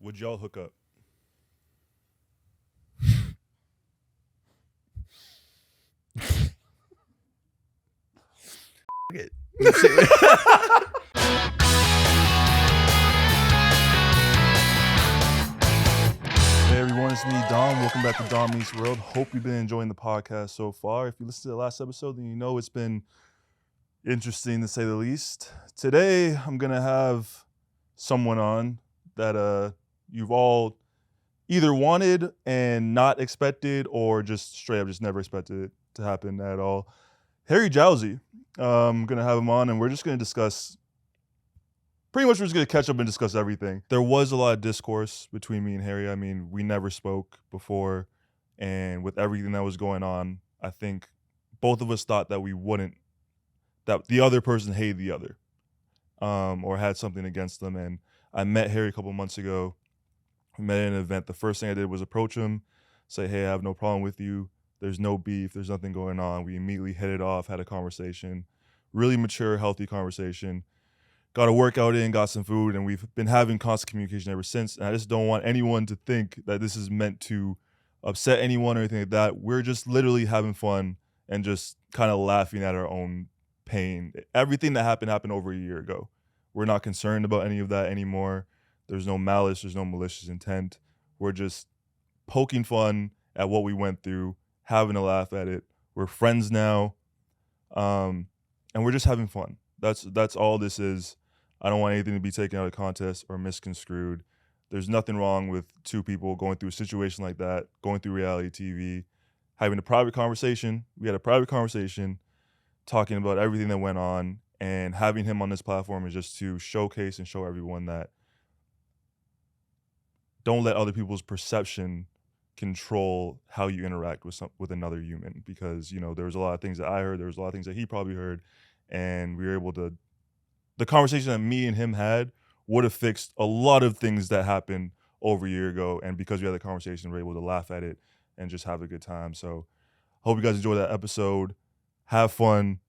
Would y'all hook up? it. Hey everyone, it's me, Dom. Welcome back to Dom Meets World. Hope you've been enjoying the podcast so far. If you listened to the last episode, then you know it's been interesting to say the least. Today, I'm gonna have someone on that you've all either wanted and not expected, or just straight up just never expected it to happen at all. Harry Jowsey. I'm gonna have him on, and we're just gonna discuss. Pretty much, we're just gonna catch up and discuss everything. There was a lot of discourse between me and Harry. I mean, we never spoke before, and with everything that was going on, I think both of us thought that we wouldn't, that the other person hated the other, or had something against them. And I met Harry a couple months ago. We met at an event. The first thing I did was approach him, say, "Hey, I have no problem with you. There's no beef. There's nothing going on." We immediately hit it off, had a conversation, really mature, healthy conversation. Got a workout in, got some food, and we've been having constant communication ever since. And I just don't want anyone to think that this is meant to upset anyone or anything like that. We're just literally having fun and just kind of laughing at our own pain. Everything that happened over a year ago. We're not concerned about any of that anymore. There's no malice, there's no malicious intent. We're just poking fun at what we went through, having a laugh at it. We're friends now, and we're just having fun. That's all this is. I don't want anything to be taken out of context or misconstrued. There's nothing wrong with two people going through a situation like that, going through reality TV, having a private conversation. We had a private conversation talking about everything that went on, and having him on this platform is just to showcase and show everyone that don't let other people's perception control how you interact with another human, because, you know, there was a lot of things that I heard, there was a lot of things that he probably heard, and we were able to, the conversation that me and him had would have fixed a lot of things that happened over a year ago, and because we had the conversation, we were able to laugh at it and just have a good time. So hope you guys enjoy that episode. Have fun,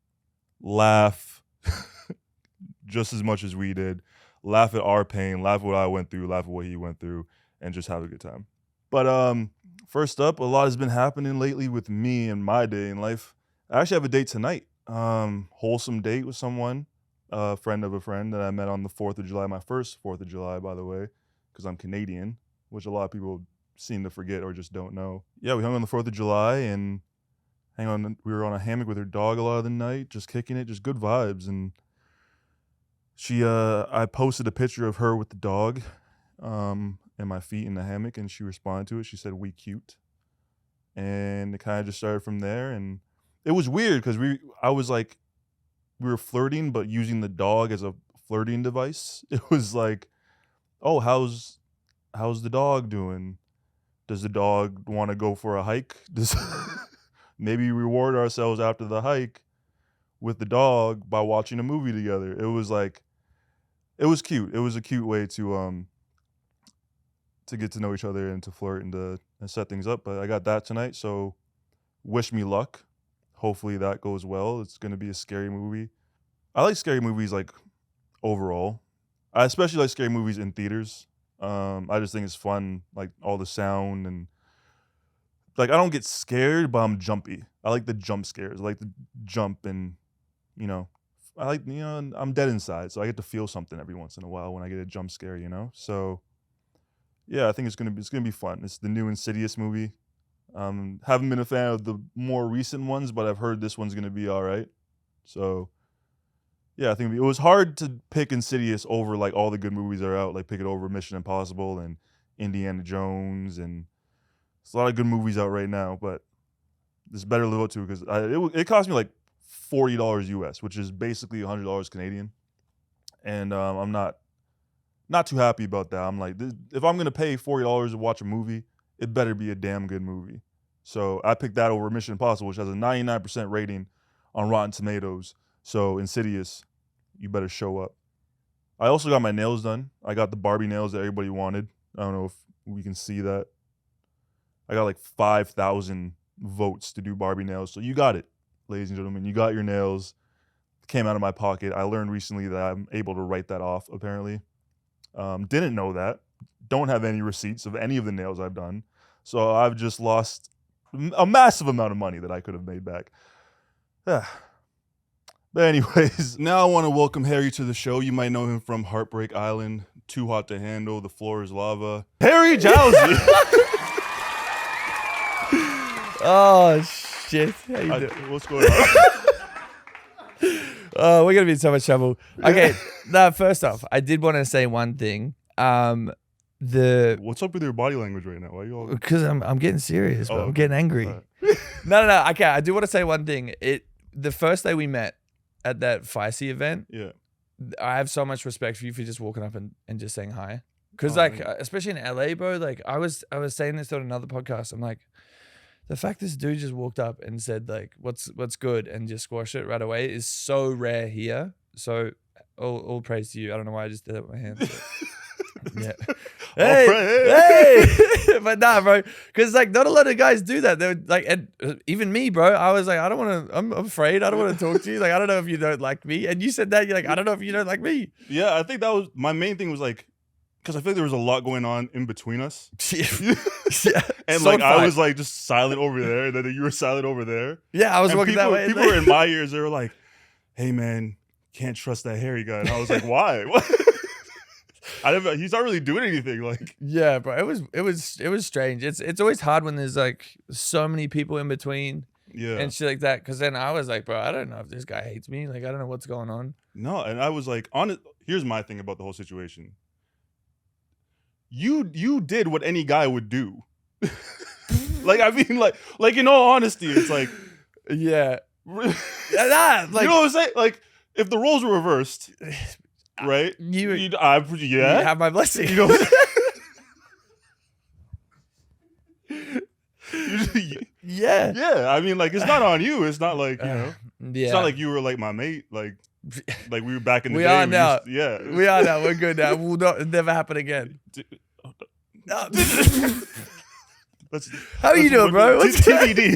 laugh just as much as we did. Laugh at our pain, laugh at what I went through, laugh at what he went through, and just have a good time. But first up, a lot has been happening lately with me and my day in life. I actually have a date tonight. Wholesome date with someone, a friend of a friend that I met on the 4th of July, my first 4th of July, by the way, because I'm Canadian, which a lot of people seem to forget or just don't know. Yeah, we hung on the 4th of July and we were on a hammock with her dog a lot of the night, just kicking it, just good vibes. And I posted a picture of her with the dog, and my feet in the hammock, and she responded to it. She said, "We cute." And it kind of just started from there. And it was weird because we were flirting, but using the dog as a flirting device. It was like, "Oh, how's the dog doing? Does the dog want to go for a hike? Does maybe reward ourselves after the hike with the dog by watching a movie together?" It was cute. It was a cute way to get to know each other and to flirt and to set things up. But I got that tonight, so wish me luck. Hopefully that goes well. It's going to be a scary movie. I like scary movies, like, overall. I especially like scary movies in theaters. I just think it's fun, like, all the sound, and, like, I don't get scared, but I'm jumpy. I like the jump scares. I like to jump, and, you know, I'm dead inside, so I get to feel something every once in a while when I get a jump scare, you know? So yeah, I think it's gonna be fun. It's the new Insidious movie. Haven't been a fan of the more recent ones, but I've heard this one's gonna be all right. So yeah, I think it was hard to pick Insidious over, like, all the good movies that are out, like pick it over Mission Impossible and Indiana Jones, and there's a lot of good movies out right now, but this better live up to, because it cost me like $40 US, which is basically $100 Canadian, and I'm not too happy about that. I'm like, if I'm gonna pay $40 to watch a movie, it better be a damn good movie. So I picked that over Mission Impossible, which has a 99% rating on Rotten Tomatoes. So Insidious, you better show up. I also got my nails done. I got the Barbie nails that everybody wanted. I don't know if we can see that. I got like 5,000 votes to do Barbie nails. So you got it, ladies and gentlemen. You got your nails. Came out of my pocket. I learned recently that I'm able to write that off, apparently. Didn't know that. don't have any receipts of any of the nails I've done. So I've just lost a massive amount of money that I could have made back. But anyways, now I want to welcome Harry to the show. You might know him from Heartbreak Island, Too Hot to Handle, The Floor is Lava. Harry Jowsey. Oh, shit. How you doing? What's going on? Oh, we're going to be in so much trouble. Okay, no, first off, I did want to say one thing. What's up with your body language right now? Why are you all... Because I'm getting serious, bro. Oh, I'm okay. getting angry. Right. No. Okay, I do want to say one thing. The first day we met at that FICE event, Yeah. I have so much respect for you for just walking up and just saying hi. Because Oh, man. especially in LA, bro, like I was saying this on another podcast. I'm like, the fact this dude just walked up and said like, what's good and just squashed it right away is so rare here. So all praise to you. I don't know why I just did that with my hands. But yeah. Hey. But nah, bro. Because like not a lot of guys do that. They're like, and even me, bro. I was like, I don't want to. I'm afraid. I don't want to talk to you. Like, I don't know if you don't like me. And you said that you're like, I don't know if you don't like me. Yeah, I think that was my main thing. Was like, because I feel like there was a lot going on in between us. Yeah. And So like I fine. was like just silent over there, and then you were silent over there. Yeah, I was And walking that way. People were in my ears. They were like, "Hey man, can't trust that Harry guy." And I was like, "Why? What?" He's not really doing anything. Like, Yeah, bro. It was strange. It's always hard when there's like so many people in between yeah, and shit like that. Because then I was like, bro, I don't know if this guy hates me. Like, I don't know what's going on. no. And I was like, here's my thing about the whole situation. You did what any guy would do. Like, I mean, like in all honesty, it's like, Yeah. you Nah, like know what I'm saying? Like, if the roles were reversed, right? you Yeah. have my blessing. You know. Yeah. Yeah, I mean, like, it's not on you. It's not like, you know, Yeah. it's not like you were like my mate. Like we were back in the We day. are now. Yeah. We are now. We're good now. Will not never happen again. How are you doing, bro? What's TBD.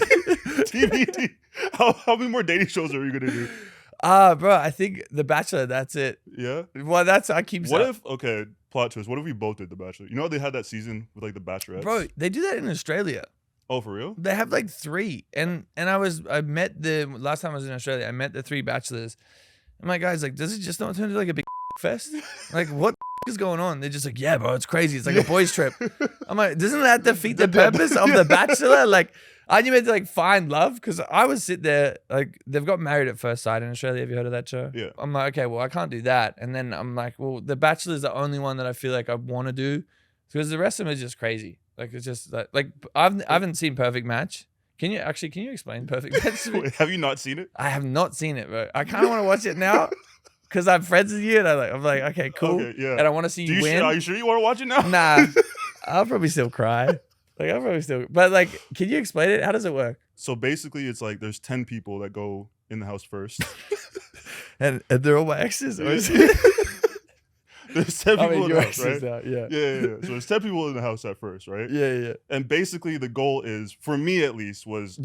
TBD. How many more dating shows are we gonna do? Bro, I think The Bachelor, that's it. Yeah. Well, I keep What if, okay, plot twist, what if we both did The Bachelor? You know how they had that season with like the Bachelorettes? Bro, they do that in Australia. Oh, for real? They have like 3. And I met last time I was in Australia, I met the 3 bachelors. And my guy's like, does it just not turn into like a big fest? Like, what is going on? They're just like, yeah, bro, it's crazy. It's like a boys trip. I'm like, doesn't that defeat the purpose of The Bachelor? Like, aren't you meant to like find love? Because I would sit there, like, they've got Married at First Sight in Australia. Have you heard of that show? Yeah. I'm like, okay, well, I can't do that. And then I'm like, well, The Bachelor is the only one that I feel like I want to do because the rest of them is just crazy. Like, it's just like I haven't seen Perfect Match. Can you explain Perfect Match to me? Wait, have you not seen it? I have not seen it, bro. I kind of want to watch it now because I'm friends with you, and I'm like, okay, cool. Okay, yeah. And I want to see you win. Are you sure you want to watch it now? Nah, I'll probably still cry. Like, I'll probably still. But like, can you explain it? How does it work? So basically, it's like there's 10 people that go in the house first. And they're all my exes. Or is it? There's 10 people in your the house, exes right? now, yeah. Yeah. So there's 10 people in the house at first, right? Yeah. And basically, the goal is, for me at least, was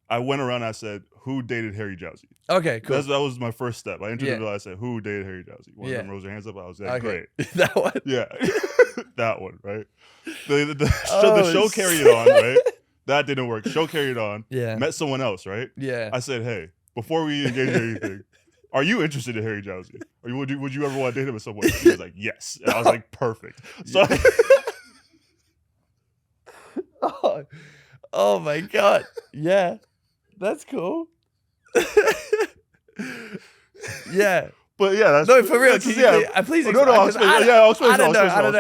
I went around and I said, who dated Harry Jowsey? Okay, cool. That was my first step. I entered Yeah. the bill, I said, who dated Harry Jowsey? One of them rose their hands up. I was like, Okay. great. That one. Yeah. That one, right? The Oh, show carried on, right? That didn't work. Show carried on. Yeah. Met someone else, right? Yeah. I said, hey, before we engage in anything, are you interested in Harry Jowsey? Or would you ever want to date him with someone? He was like, yes. And I was like, perfect. So oh my God. Yeah. That's cool. Yeah. But yeah, that's No, for real. that's- Can you yeah. please no, I'll explain? explain. Yeah, I'll explain. I don't know how it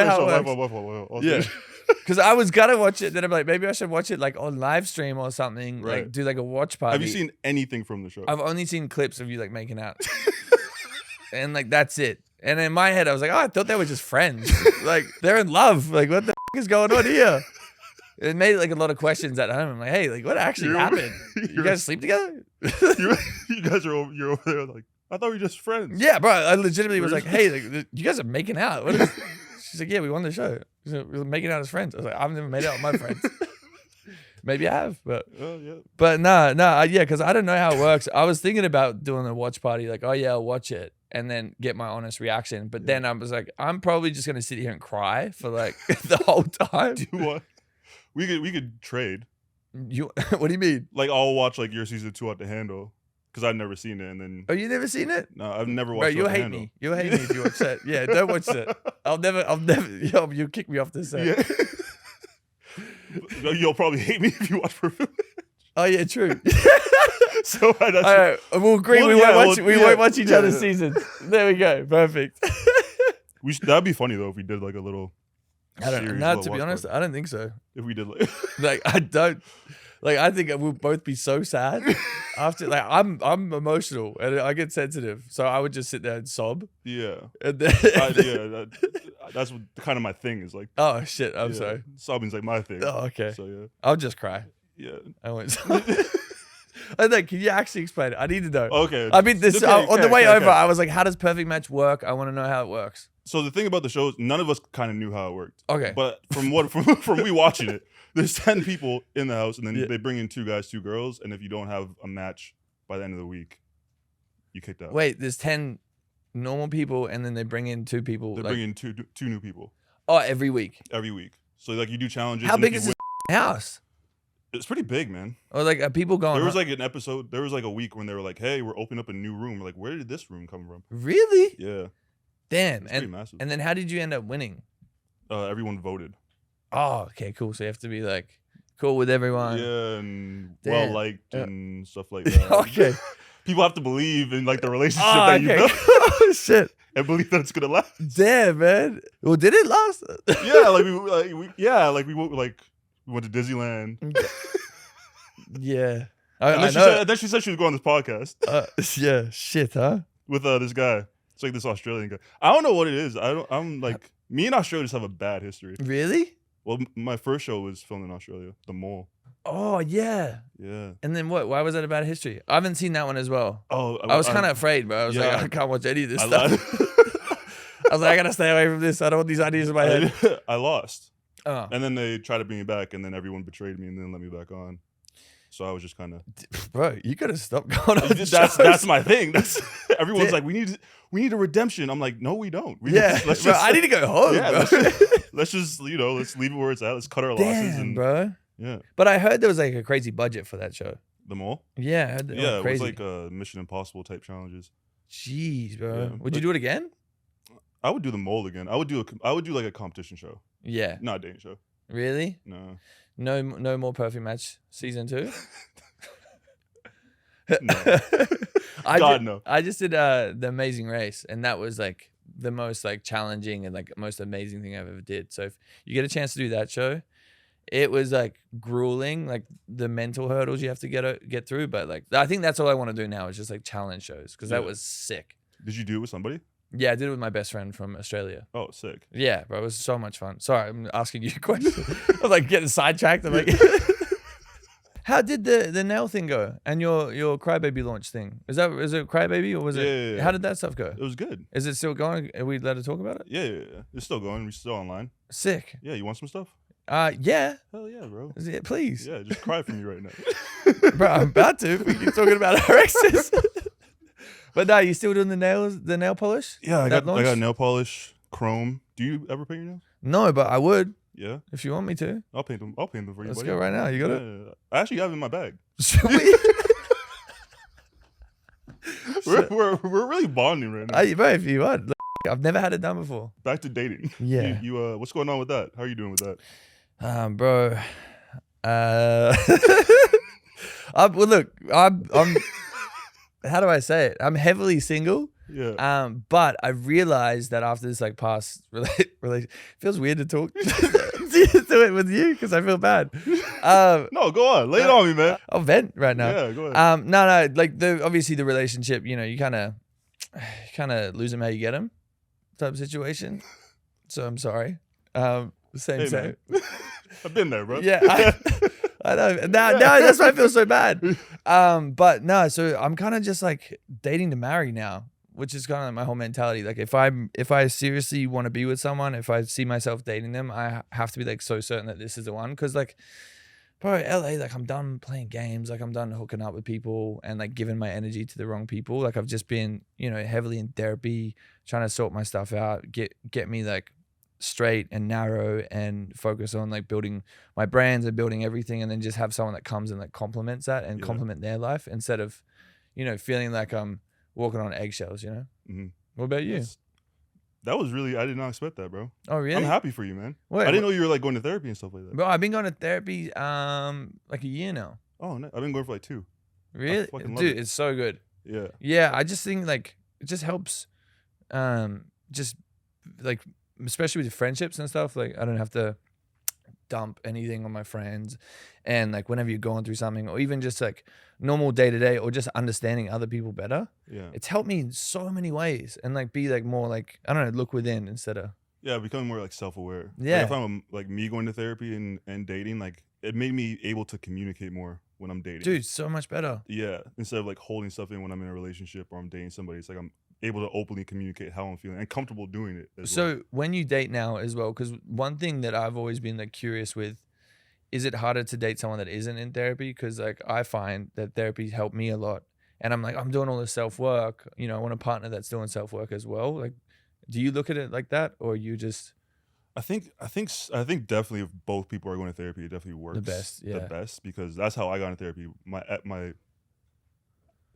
My works. fault. Yeah. Because I was gonna watch it, then I'm like, maybe I should watch it like on live stream or something. Right. Like do like a watch party. Have you seen anything from the show? I've only seen clips of you like making out. And like that's it. And in my head I was like, oh, I thought they were just friends. Like they're in love. Like what the is going on here? It made like a lot of questions at home. I'm like, hey, like what actually happened? You guys sleep together? you guys are you're over there like, I thought we were just friends. Yeah, bro. I legitimately was like, hey, like, you guys are making out. What is She's like, yeah, we won the show. We were making out as friends. I was like, I've never made out with my friends. Maybe I have, but Yeah. nah, yeah, because I don't know how it works. I was thinking about doing a watch party, like, oh yeah, I'll watch it, and then get my honest reaction. But then I was like, I'm probably just gonna sit here and cry for like the whole time. Do you want? We could trade. You what do you mean? Like I'll watch like your season 2 at the handle because I've never seen it, and then Oh, you never seen it? no, I've never Bro, watched. you'll hate me. You'll hate me if you watch that. Yeah, don't watch that. I'll never. Yo, you'll kick me off the set. Yeah. You'll probably hate me if you watch Perfect. Oh yeah, true. So that's, All right, we'll agree. Well, we yeah, won't watch. well, We yeah, won't watch each yeah. other's seasons. There we go. Perfect. that'd be funny though if we did like a little. I don't. series, No, little to be watch honest, party. I don't think so. If we did like. Like I don't. Like I think we'll both be so sad after. Like I'm emotional and I get sensitive, so I would just sit there and sob. Yeah. And then, That's what kind of my thing is like. oh shit! I'm yeah, sorry. Sobbing's like my thing. Oh okay. So yeah. I'll just cry. Yeah. I won't. I think. Can you actually explain it? I need to know. Okay. I mean, this Okay, on the okay, way okay, over, okay. I was like, "How does Perfect Match work? I want to know how it works." So the thing about the show is none of us kind of knew how it worked. Okay. But from we watching it, there's 10 people in the house, and then Yeah. they bring in 2 guys, 2 girls, and if you don't have a match by the end of the week, you kicked out. Wait, there's 10 normal people, and then they bring in 2 people. They Like, bring in two new people every week. every week. So like you do challenges. How and if big you is this house? It's pretty big, man. Or like, are people going? There was like an episode. There was like a week when they were like, "Hey, we're opening up a new room." We're like, where did this room come from? Really? Yeah, Damn. it's pretty massive. And then how did you end up winning? Everyone voted. Oh, okay, cool. So you have to be like cool with everyone. Yeah, and Damn. well liked and stuff like that. Okay. People have to believe in like the relationship Oh, that you okay. built Oh, shit. and believe that it's gonna last. Damn, man. Well, did it last? Yeah, we went to Disneyland. Yeah. And I then, know. then she said she was going on this podcast Yeah. Shit, huh? with this guy. It's like this Australian guy. I don't know what it is. I'm like me and Australia just have a bad history. Really? Well, my first show was filmed in Australia, The Mole. Oh, yeah. Yeah. And then what? Why was that about history? I haven't seen that one as well. Oh, I was kind of afraid, but I was like, yeah. I can't watch any of this I stuff. I was like, I gotta stay away from this. I don't want these ideas in my head. I lost. Oh, And then they tried to bring me back, and then everyone betrayed me and then let me back on. So I was just kind of. bro, you gotta stop going on. That's my thing. That's everyone's Yeah. like, we need a redemption. I'm like, no, we don't. Let's bro, I need to go home. Yeah, bro. let's just let's leave it where it's at. Let's cut our losses. Damn, And bro. yeah, But I heard there was like a crazy budget for that show. The Mole. Yeah, I heard that Yeah, was it crazy. was like Mission Impossible type challenges. Jeez, bro. Yeah, Would you do it again? I would do the Mole again. I would do like a competition show, Yeah. not a dating show. Really? No, No more Perfect Match season 2? no. God, no. I just did the Amazing Race, and that was like the most like challenging and like most amazing thing I've ever did. So if you get a chance to do that show, it was like grueling, like the mental hurdles you have to get through. But like I think that's all I want to do now is just like challenge shows because that Yeah. was sick. Did you do it with somebody? Yeah, I did it with my best friend from Australia. Oh, sick. Yeah, bro, it was so much fun. Sorry, I'm asking you a question. I'm like getting sidetracked. I'm like, how did the nail thing go and your Crybaby launch thing? Is it Crybaby or was it? Yeah. How did that stuff go? It was good. Is it still going? Are we allowed to talk about it? Yeah. It's still going. We're still online. Sick. Yeah, you want some stuff? Yeah. Hell yeah, bro. Please. Yeah, just cry for me right now. Bro, I'm about to. We keep talking about our exes. But no, you still doing the nail polish? Yeah, I That got launch? nail polish, chrome. Do you ever paint your nails? No, but I would Yeah, if you want me to. I'll paint them. I'll paint them for you. Let's buddy. go right now. You got it? Yeah. I actually have it in my bag. Sweet. We're really bonding right now. Bro, if you want. Look, I've never had it done before. Back to dating. Yeah. You what's going on with that? How are you doing with that? Bro. Well, look, I'm how do I say it? I'm heavily single. Yeah. But I realized that after this like past relation, feels weird to talk to it with you because I feel bad. No, go on. Lay it on me, man. I'll vent right now. Yeah, go ahead. No, like obviously the relationship, you kind of lose them how you get them, type of situation. So I'm sorry. Same. Man. I've been there, bro. Yeah, I know. No, that's why I feel so bad. But no, so I'm kind of just like dating to marry now, which is kind of like my whole mentality. Like if I seriously want to be with someone, if I see myself dating them, I have to be like so certain that this is the one. Because like bro, LA, like I'm done playing games, like I'm done hooking up with people and like giving my energy to the wrong people. Like I've just been, you know, heavily in therapy, trying to sort my stuff out, get me like straight and narrow and focus on like building my brands and building everything, and then just have someone that comes and like complements that and complement their life instead of, you know, feeling like I'm walking on eggshells, you know? Mm-hmm. What about you? That was really, I did not expect that, bro. Oh, really? I'm happy for you, man. Wait, I didn't know you were like going to therapy and stuff like that. Bro, I've been going to therapy like a year now. Oh, no. I've been going for like 2. Really? Dude, it's so good. Yeah. Yeah, I just think like it just helps just like especially with friendships and stuff, like I don't have to dump anything on my friends, and like whenever you're going through something or even just like normal day to day or just understanding other people better, it's helped me in so many ways, and like be like more like, I don't know, look within instead of becoming more like self-aware. Yeah. Like if I'm like me going to therapy and dating, like it made me able to communicate more when I'm dating. Dude, so much better. Yeah, instead of like holding stuff in when I'm in a relationship or I'm dating somebody, it's like I'm able to openly communicate how I'm feeling and comfortable doing it as well. So when you date now as well, because one thing that I've always been like curious with, is it harder to date someone that isn't in therapy? Because like I find that therapy helped me a lot, and I'm like, I'm doing all this self work. You know, I want a partner that's doing self work as well. Like, do you look at it like that, or you just? I think definitely if both people are going to therapy, it definitely works The best, yeah. the best, because that's how I got into therapy. My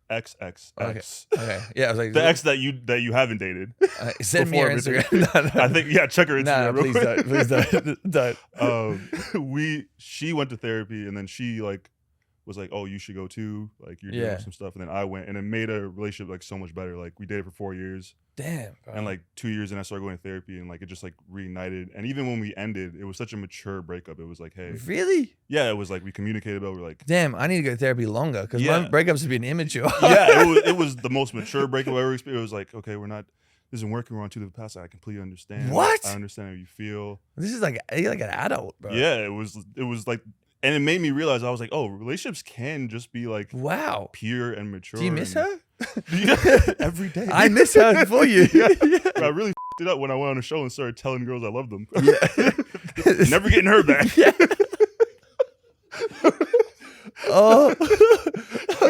ex. Okay. Yeah, I was like the ex that you haven't dated. Send me your before Instagram. I think check her Instagram. No, please don't. She went to therapy, and then she like was like, oh, you should go too. Like you're doing some stuff, and then I went, and it made a relationship like so much better. Like we dated for 4 years. Damn. Bro. And like 2 years, and I started going to therapy, and like it just like reignited. And even when we ended, it was such a mature breakup. It was like, hey, really? Yeah, it was like we communicated about. We're like, damn, I need to go to therapy longer because my breakups have been immature. Yeah, it was the most mature breakup I ever experienced. It was like, okay, this isn't working. We're on to the past. I completely understand. What? I understand how you feel. This is like you're like an adult, bro. Yeah, it was like, and it made me realize, I was like, oh, relationships can just be like, wow, pure and mature. Do you miss her? Every day. I miss her for you. I really f***ed it up when I went on a show and started telling girls I love them. Never getting her back. Oh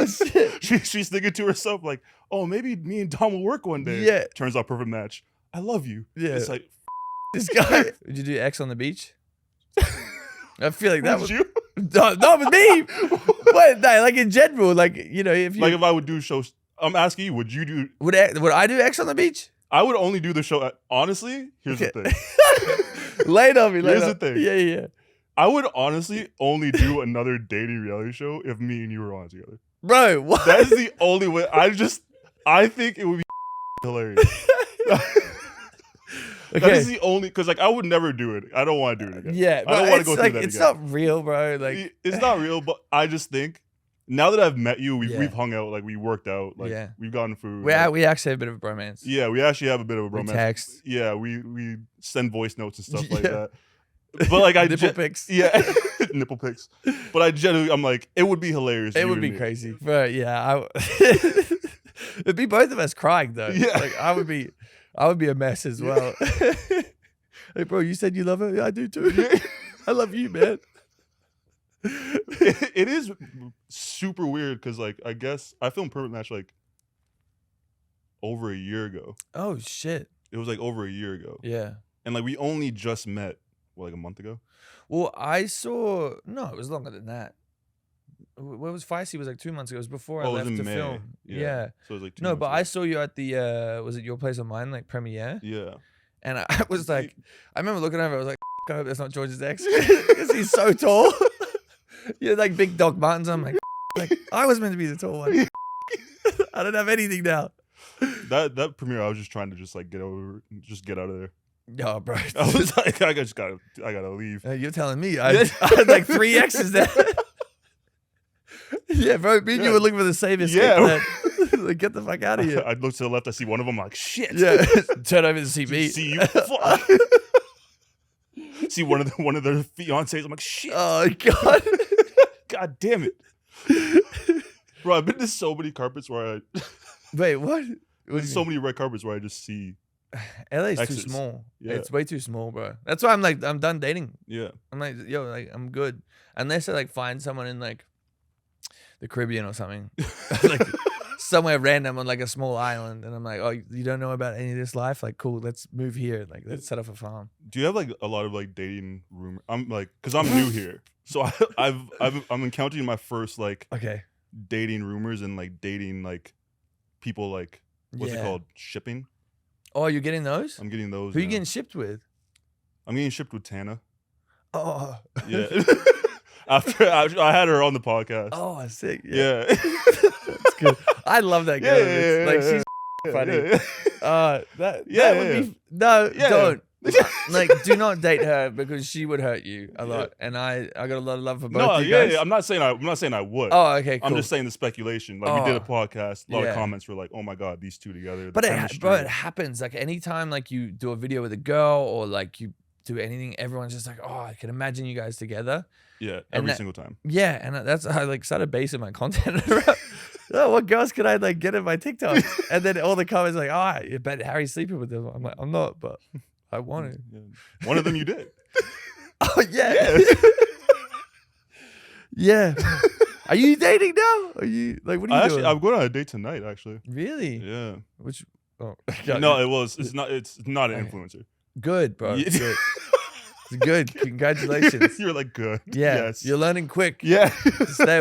shit. She's thinking to herself like, oh, maybe me and Dom will work one day. Yeah. Turns out perfect match. I love you. Yeah. It's like, this guy. Would you do X on the beach? I feel like that would was you? No, with me. What? No, like in general, like, you know, if you like if I would do shows, I'm asking you, would you do? Would I do X on the beach? I would only do the show. Honestly, here's the thing. Lay it on me. Here's the thing. Yeah. I would honestly only do another dating reality show if me and you were on it together. Bro, what? That is the only way. I think it would be hilarious. Okay. That is the only, because like I would never do it. I don't want to do it again. Yeah, I don't want to go like, through that it's again. not real, bro. Like it's not real, but I just think now that I've met you, we've hung out, like we worked out, like we've gotten food. We actually have a bit of a bromance. Yeah, we actually have a bit of a bromance. We text. Yeah, we send voice notes and stuff like that. But like nipple pics. Yeah, nipple pics. But I genuinely, I'm like, it would be hilarious. It would be crazy. But yeah, it'd be both of us crying though. Yeah, like I would be a mess as well. Hey, bro, you said you love her? Yeah, I do too. I love you, man. It is super weird because, like, I guess I filmed Perfect Match like over a year ago. Oh, shit. It was like over a year ago. Yeah. And like we only just met, like a month ago? Well, no, it was longer than that. Where was Feisty? It was like 2 months ago. It was before I left to film. Yeah. So it was like 2 No, months but ago. I saw you at the, was it Your Place or Mine, like premiere? Yeah. And I was like, I remember looking over, I was like, I hope that's not George's ex. Because he's so tall. You're like big Doc Martens. I'm like, I was meant to be the tall one. I don't have anything now. That premiere, I was just trying to just like get out of there. Yo, bro. I was like, I gotta leave. You're telling me. I had like 3 exes there. Yeah, bro. Me and you were looking for the same escape plan. Like, get the fuck out of here. I look to the left, I see one of them, I'm like, shit. Yeah. Turn over to see me. See you. Fuck. See one of their fiancés, I'm like, shit. Oh, God. God damn it. Bro, I've been to so many carpets where Wait, what? There's so many red carpets where I just see LA is too Exes. small. Yeah. It's way too small, bro. That's why I'm like, I'm done dating. Yeah. I'm like, yo, like I'm good. Unless I like find someone in like the Caribbean or something, like somewhere random on like a small island, and I'm like, oh, you don't know about any of this life? Like, cool, let's move here. Like, let's set up a farm. Do you have like a lot of like dating rumor? I'm like, cause I'm new here, so I'm encountering my first like Okay. dating rumors and like dating like people like what's it called, shipping. Oh, you're getting those? I'm getting those. Who are you now. getting shipped with? I'm getting shipped with Tana. Oh. Yeah. After I had her on the podcast. Oh, sick. Yeah. That's good. I love that girl. Yeah, Like, yeah, she's funny. That Yeah, would be no, Yeah. don't. Like, do not date her because she would hurt you a lot. And I got a lot of love for both No, you guys. I'm not saying I would. Oh, okay, cool. I'm just saying the speculation. Like we did a podcast, a lot Yeah. of comments were like, "Oh my god, these two together." But it happens. Like anytime like you do a video with a girl or like you do anything, everyone's just like, oh, I can imagine you guys together. Yeah, And every single time. Yeah, and that's how I like started basing my content around. Oh, what girls can I like get in my TikTok? And then all the comments like, oh, I bet Harry's sleeping with them. I'm like, I'm not, but I want to. Yeah. One of them you did. Oh yeah. Yeah. Are you dating now? Are you like what are you doing? I'm going on a date tonight. Actually. Really? Yeah. Which? Oh, No, it's not. It's not an Okay. influencer. Good, bro. Yeah. Good. It's good. Congratulations. You're like good. Yeah. Yes. You're learning quick. Yeah. Stay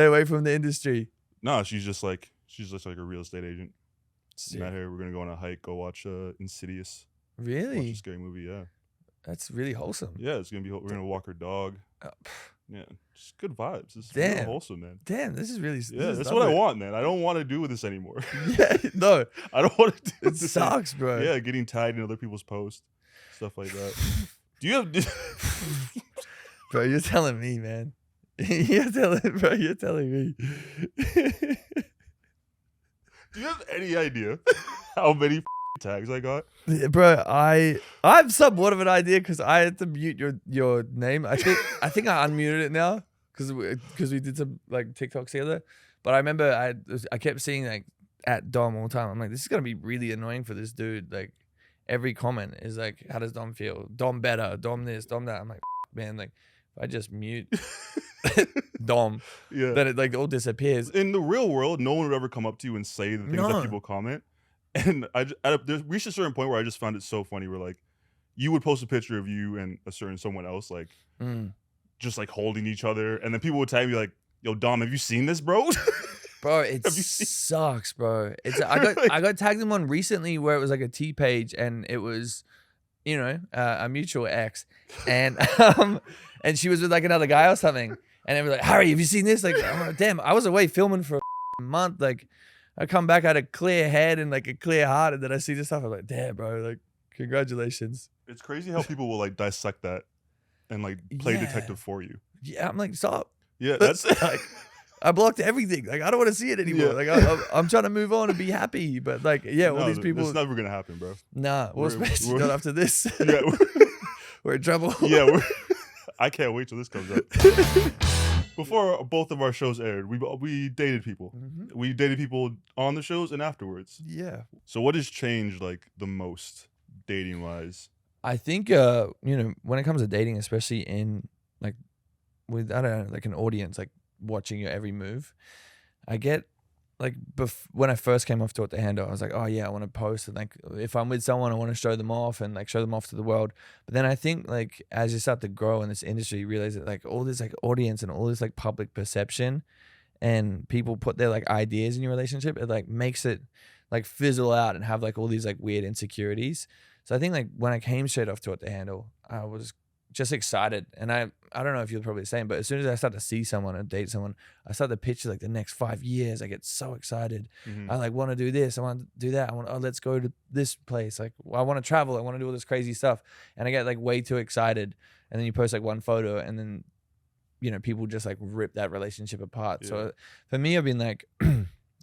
away from the industry. No, she's just like a real estate agent. Met her. We're gonna go on a hike. Go watch Insidious. Watch Really? a scary movie. Yeah. That's really wholesome. Yeah. It's gonna be. We're gonna walk her dog. Oh, Yeah. Just good vibes. It's Damn. real wholesome, man. damn, this is really Yeah, that's what I want, man. I don't want to do with this anymore. Yeah, no, I don't want to do it this. sucks, bro. Yeah, getting tagged in other people's posts, stuff like that. Do you have? Bro, you're telling me, man. You're telling me. Do you have any idea how many tags I got? Yeah, bro, I have somewhat of an idea because I had to mute your name. I think I unmuted it now because we did some like TikToks together. But I remember I kept seeing like at Dom all the time. I'm like, this is gonna be really annoying for this dude. Like every comment is like, how does Dom feel? Dom better. Dom this. Dom that. I'm like, man, like if I just mute Dom, Yeah. then it like all disappears. In the real world, no one would ever come up to you and say the things No. that people comment. And there reached a certain point where I just found it so funny. Where like, you would post a picture of you and a certain someone else, like, just like holding each other, and then people would tag me like, "Yo, Dom, have you seen this, bro?" Bro, it Have you seen- sucks, bro. I got tagged in one recently where it was like a T page and it was, you know, a mutual ex, and and she was with like another guy or something, and they were like, Harry, have you seen this? Like, oh, damn, I was away filming for a month. Like, I come back, I had a clear head and like a clear heart, and then I see this stuff. I'm like, damn, bro, like, congratulations. It's crazy how people will like dissect that and like play Yeah. detective for you. Yeah, I'm like, stop. Yeah, that's Like, I blocked everything. Like, I don't want to see it anymore. Yeah. Like, I'm trying to move on and be happy, but like, yeah, all no, these people. It's never gonna happen, bro. Nah, well, We're- especially we're- not after this. Yeah, We're in trouble. yeah. I can't wait till this comes up. Before both of our shows aired, we dated people. Mhm. We dated people on the shows and afterwards. Yeah. So what has changed like the most dating wise? I think, you know, when it comes to dating, especially in like with, I don't know, like an audience, like watching your every move, I get like when I first came off to What the Handle, I was like, oh yeah, I want to post and like if I'm with someone, I want to show them off and like show them off to the world. But then I think like as you start to grow in this industry, you realize that like all this like audience and all this like public perception and people put their like ideas in your relationship, it like makes it like fizzle out and have like all these like weird insecurities. So I think like when I came straight off to What the Handle, I was just excited. And I don't know if you're probably the same, but as soon as I start to see someone and date someone, I start to picture like the next 5 years. I get so excited. Mhm. I like want to do this. I want to do that. let's go to this place. Like I want to travel. I want to do all this crazy stuff. And I get like way too excited. And then you post like one photo and then, you know, people just like rip that relationship apart. Yeah. So for me, I've been like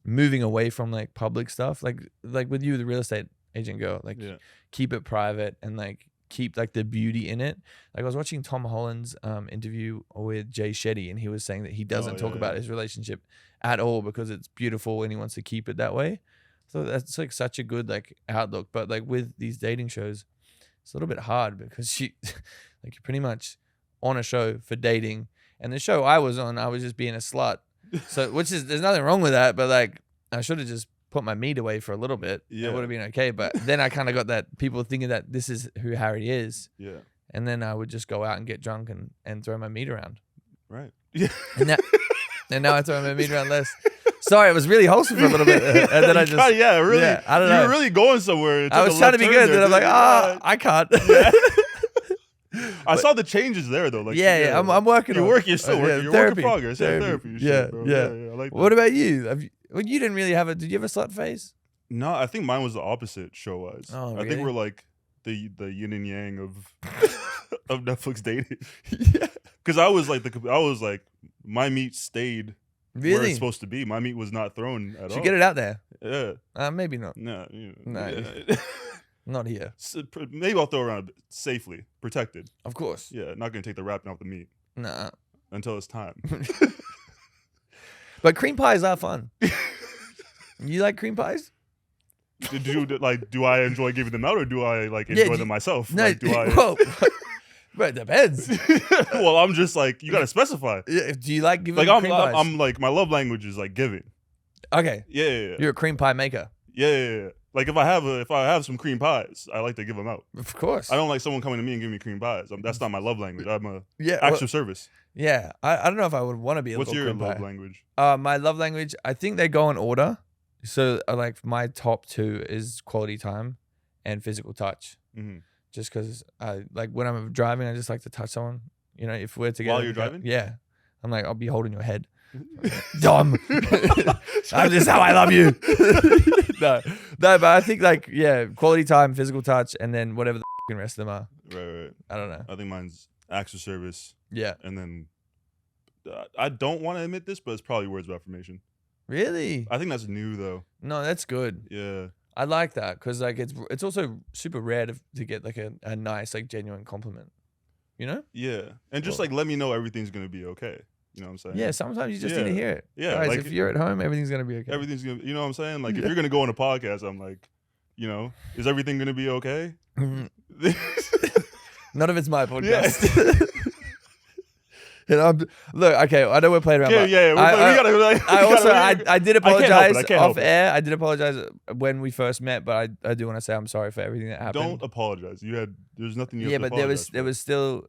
moving away from like public stuff. Like with you, the real estate agent girl, like Yeah. keep it private and like keep like the beauty in it. Like I was watching Tom Holland's interview with Jay Shetty, and he was saying that he doesn't talk yeah, about yeah. his relationship at all because it's beautiful and he wants to keep it that way. So that's like such a good like outlook. But like with these dating shows, it's a little bit hard because like you're pretty much on a show for dating. And the show I was on, I was just being a slut. So there's nothing wrong with that, but like I should have just put my meat away for a little bit. Yeah. It would have been okay. But then I kind of got that people thinking that this is who Harry is. Yeah. And then I would just go out and get drunk and throw my meat around. Right. Yeah. And now I throw my meat around less. Sorry, it was really wholesome for a little bit. And then I just, really. yeah, I don't know. You were really going somewhere. I was trying to be good. Then I'm like, I can't. Yeah. I saw the changes there though. Like, yeah, I'm working. You're still working. You're therapy. work in progress. Therapy. Yeah. Yeah. I like that. What about you? Well, you didn't really have a. Did you have a slut phase? No, I think mine was the opposite show wise. Oh, I think really? we're like the yin and yang of Netflix dating. Yeah. Because I was like my meat stayed where Really? it's supposed to be. My meat was not thrown at all. Should get it out there. Yeah. Maybe not. No. No. Yeah. Not here. Maybe I'll throw it around a bit, safely, protected. Of course. Yeah, not gonna take the wrapping off the meat Nah. until it's time. But cream pies are fun. You like cream pies? Do I enjoy giving them out, or do I like enjoy them myself? No. Like, do I? Whoa. But it depends. Well, I'm just like, you gotta specify. Yeah, do you like giving Like cream pies? I'm like, my love language is like giving. Okay. Yeah. You're a cream pie maker. Yeah. Like if I have some cream pies, I like to give them out. Of course. I don't like someone coming to me and giving me cream pies. That's not my love language. I'm a Yeah. acts of service. Yeah. I don't know if I would want to be a What's little your cream love pie. language? My love language, I think they go in order. So like my top two is quality time and physical touch. Mm-hmm. Just because I like when I'm driving, I just like to touch someone. You know, if we're together. While you're driving? Yeah. I'm like, I'll be holding your head. Dom. I'm just how I love you. No, but I think like, yeah, quality time, physical touch, and then whatever the fucking rest of them are. Right. I don't know. I think mine's acts of service. Yeah. And then I don't want to admit this, but it's probably words of affirmation. Really? I think that's new though. No, that's good. Yeah. I like that because like it's also super rare to get like a nice like genuine compliment. You know? Yeah. And just like let me know everything's gonna be okay. You know what I'm saying? Yeah, sometimes you just need to hear it. Yeah, Guys, like, if you're at home, everything's gonna be okay. Everything's gonna, you know what I'm saying? Like if you're gonna go on a podcast, I'm like, you know, is everything gonna be okay? None of it's my podcast. And look, okay, I know we're playing around. Yeah. I did apologize off it. air. I did apologize when we first met, but I do want to say I'm sorry for everything that happened. Don't apologize. There's nothing you yeah, have to but apologize there was still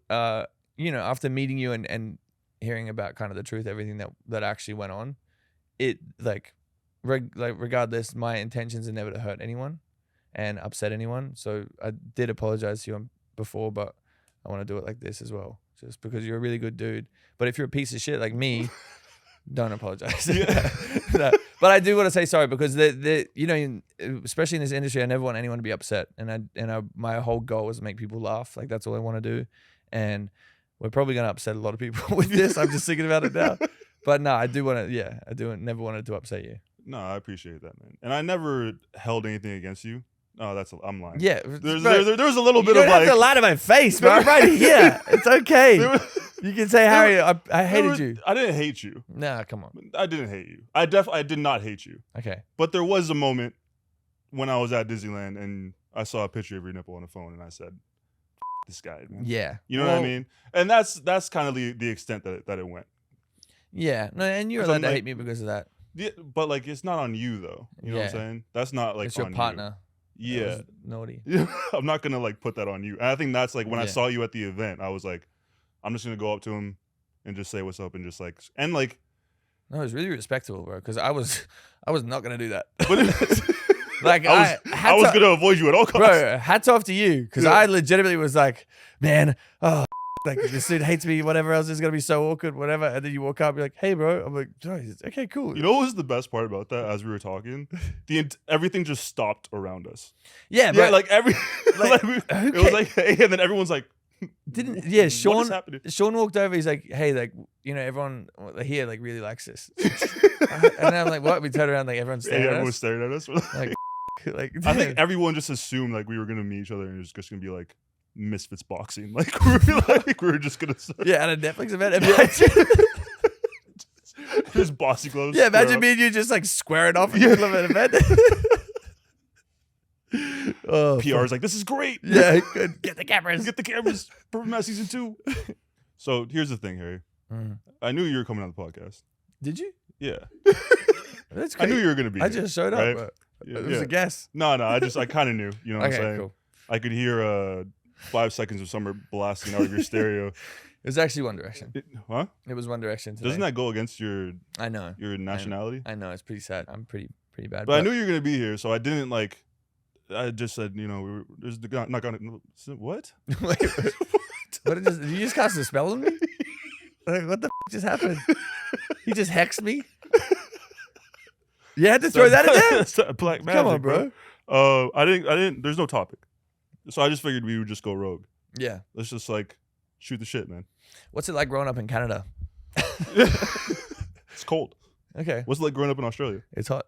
you know, after meeting you and hearing about kind of the truth, everything that actually went on, it like regardless, my intentions are never to hurt anyone and upset anyone. So I did apologize to you before, but I want to do it like this as well, just because you're a really good dude. But if you're a piece of shit like me, don't apologize. Yeah. No, but I do want to say sorry because the you know, especially in this industry, I never want anyone to be upset, and my whole goal is to make people laugh. Like that's all I want to do, and we're probably going to upset a lot of people with this. I'm just thinking about it now. But no, I do want to, yeah, never wanted to upset you. No, I appreciate that, man. And I never held anything against you. No, I'm lying. Yeah. There's a little bit you of don't like. have to lie to my face, bro. I'm right here. It's okay. You can say, Harry, I hated you. I didn't hate you. Nah, come on. I didn't hate you. I did not hate you. Okay. But there was a moment when I was at Disneyland and I saw a picture of your nipple on the phone and I said, this guy, man. Yeah. You know what I mean? And that's kind of the extent that it went. Yeah. No, and you're 'Cause allowed I'm to like- hate me because of that. Yeah, but like it's not on you though. You know what I'm Yeah. saying? That's not like It's your on partner. You. That Yeah. was naughty. I'm not gonna like put that on you. And I think that's like when I Yeah. saw you at the event, I was like, I'm just gonna go up to him and just say what's up and just like like No, it was really respectable, bro, because I was not going to do that. but Like, I was gonna avoid you at all costs. Bro, hats off to you, because Yeah. I legitimately was like, man, oh, like this dude hates me, whatever else is gonna be so awkward, whatever. And then you walk up, you're like, hey, bro. I'm like, okay, cool. You know what was the best part about that? As we were talking, everything just stopped around us. Yeah, bro. Yeah, like Like, it was like, hey, and then everyone's like, yeah, what Sean is happening? Sean walked over. He's like, hey, like, you know, everyone here like really likes this. And then I'm like, what? We turn around, like everyone's staring Yeah, at everyone's us. staring at us. Like, I think everyone just assumed like we were gonna meet each other and it was just gonna be like Misfits boxing. Like we were just gonna start. yeah, at a Netflix event. Imagine. Just bossy gloves. Yeah, imagine me and you just like squaring off in the middle of an event. Oh, PR is like, this is great. Yeah, good. Get the cameras. Get the cameras. Perfect Match season 2. So here's the thing, Harry. I knew you were coming on the podcast. Did you? Yeah. That's I crazy. knew you were gonna be. I here, just showed right? up. Bro. Yeah, It was yeah. a guess. No, I kind of knew. You know what I'm Okay, saying? cool. I could hear 5 seconds of summer blasting out of your stereo. It was actually One Direction. Huh? It was One Direction today. Doesn't that go against your I know. nationality? I know. It's pretty sad. I'm pretty bad. But I knew you were gonna be here, so I didn't like. I just said, there's not gonna. What? Wait, what did you just cast a spell on me? Like, what the just happened? He just hexed me. You had to throw that in there. That's black magic, Come on, bro. I didn't. There's no topic, so I just figured we would just go rogue. Yeah. Let's just like shoot the shit, man. What's it like growing up in Canada? It's cold. Okay. What's it like growing up in Australia? It's hot.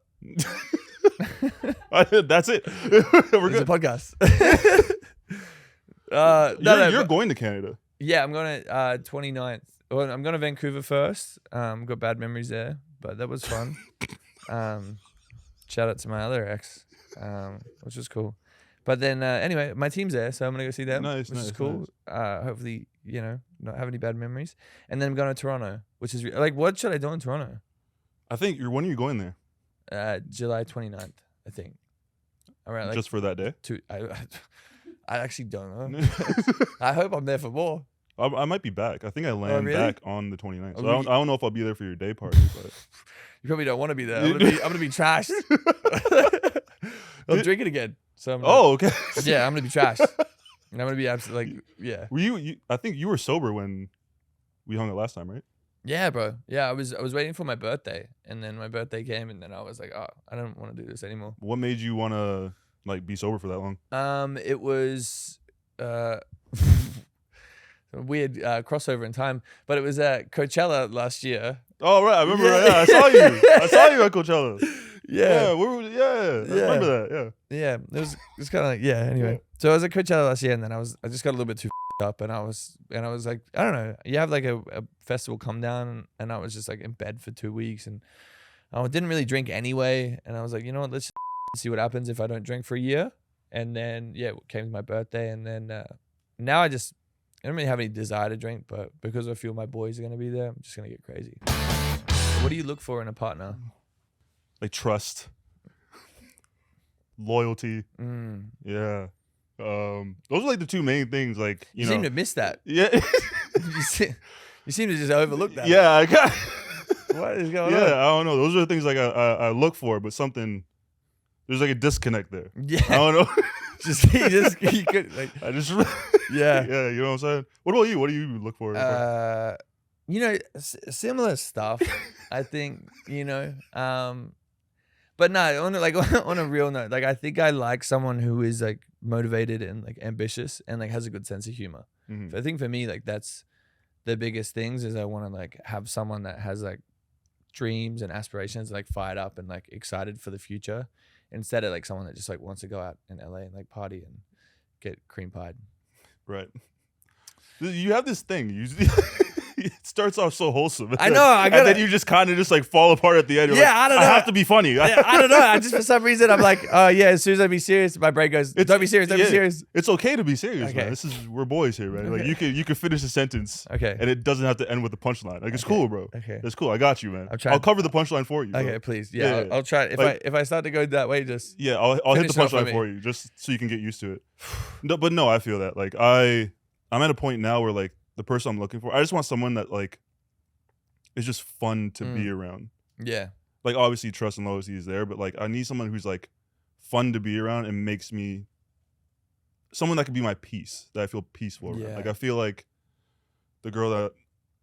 That's it. We're It's a good. podcast. You're going to Canada. Yeah, I'm going to 29th. Well, I'm going to Vancouver first. Got bad memories there, but that was fun. Shout out to my other ex, which was cool. But then anyway, my team's there, so I'm gonna go see them, which is cool. Nice. Hopefully, not have any bad memories. And then I'm going to Toronto, which is like, what should I do in Toronto? I think when are you going there? July 29th, I think. Around like Just for that day? I actually don't know. I hope I'm there for more. I might be back. I think I land really? back on the 29th. So Oh, I don't know if I'll be there for your day party, but You probably don't want to be there. I'm gonna be trashed. I'm drinking again. So okay. yeah, I'm gonna be trashed. And I'm gonna be absolutely like, yeah. Were you? I think you were sober when we hung out last time, right? Yeah, bro. Yeah, I was waiting for my birthday, and then my birthday came, and then I was like, oh, I don't want to do this anymore. What made you want to like be sober for that long? It was a weird crossover in time, but it was at Coachella last year. Oh right, I remember. Yeah. Yeah, I saw you. I saw you at Coachella. Yeah. I remember that. Yeah. Yeah, it was kind of like, yeah, anyway. Yeah. So I was at Coachella last year, and then I just got a little bit too up, and I was like, I don't know, you have like a festival come down, and I was just like in bed for 2 weeks, and I didn't really drink anyway, and I was like, you know what, let's see what happens if I don't drink for a year. And then it came my birthday, and then now I don't really have any desire to drink, but because I feel my boys are gonna be there, I'm just gonna get crazy. What do you look for in a partner? Like trust, loyalty. Yeah. Those are like the two main things. Like You seem to miss that. Yeah. You seem to just overlook that. Yeah. I got. What is going Yeah. on? I don't know. Those are the things like I look for, but there's like a disconnect there. Yeah. I don't know. you could like, I just. yeah. Yeah. You know what I'm saying? What about you? What do you look for? Similar stuff, I think, but no, on a real note, like I think I like someone who is like motivated and like ambitious and like has a good sense of humor. Mhm. I think for me, like that's the biggest things is I want to like have someone that has like dreams and aspirations, like fired up and like excited for the future, instead of like someone that just like wants to go out in LA and like party and get cream pied. Right. You have this thing. It starts off so wholesome. I know. And then you just kind of just like fall apart at the end. You're Yeah, like, I don't know. I have to be funny. Yeah, I don't know. I just for some reason I'm like, oh yeah. As soon as I be serious, my brain goes, don't be serious. Don't be serious. It's okay to be serious, Okay. man. We're boys here, man. Like you can finish a sentence, Okay. and it doesn't have to end with a punchline. Like it's Okay. cool, bro. Okay. It's cool. I got you, man. I'm trying- I'll cover the punchline for you. Bro. Okay, please. Yeah, Yeah. I'll try. If I start to go that way, just Yeah, I'll hit the Finish it off for punchline me. for you, just so you can get used to it. No, I feel that. Like I'm at a point now where like the person I'm looking for, I just want someone that like is just fun to be around. yeah. Like obviously trust and loyalty is there, but like I need someone who's like fun to be around and makes me someone that could be my peace, that I feel peaceful around. Yeah. Like I feel like the girl that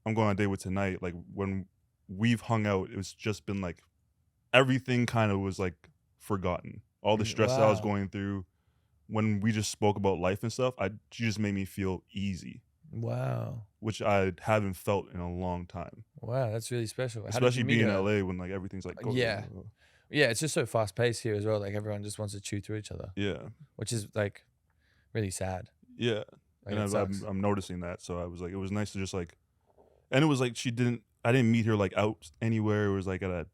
I'm going on a date with tonight, like when we've hung out, it's just been like everything kind of was like forgotten. All the stress that I was Wow. going through when we just spoke about life and stuff, she just made me feel easy, Wow. which I haven't felt in a long time. Wow, that's really special. How did Especially you meet being in her? LA when like everything's like Yeah. Yeah, it's just so fast paced here as well. Like everyone just wants to chew through each other, Yeah. which is like really sad. Yeah. Like, And it sucks. I'm noticing that. So I was like, it was nice to just like, and it was like I didn't meet her like out anywhere. It was like at a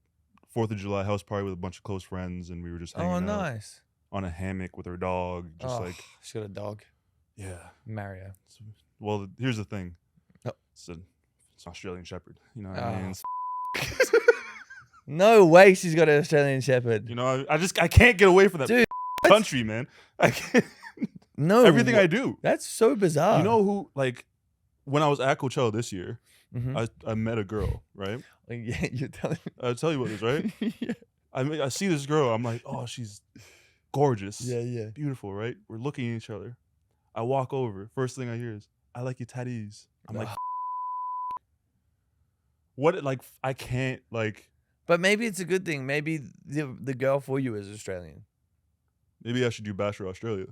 4th of July house party with a bunch of close friends, and we were just hanging Oh, out. nice. on a hammock with her dog, just like she got a dog. yeah. Mario. Well, here's the thing. Oh. It's an Australian Shepherd. You know what I mean? No way she's got an Australian Shepherd. You know, I can't get away from that Dude, country, man. I can't. No. Everything I do. That's so bizarre. You know who, like, when I was at Coachella this year, Mm-hmm. I met a girl, right? Like, yeah, you're telling me. I'll tell you what it is, right? Yeah. I see this girl. I'm like, oh, she's gorgeous. Yeah. Beautiful, right? We're looking at each other. I walk over. First thing I hear is, I like your tattoos. I'm like, what? Like, I can't, like. But maybe it's a good thing. Maybe the girl for you is Australian. Maybe I should do Bachelor Australia.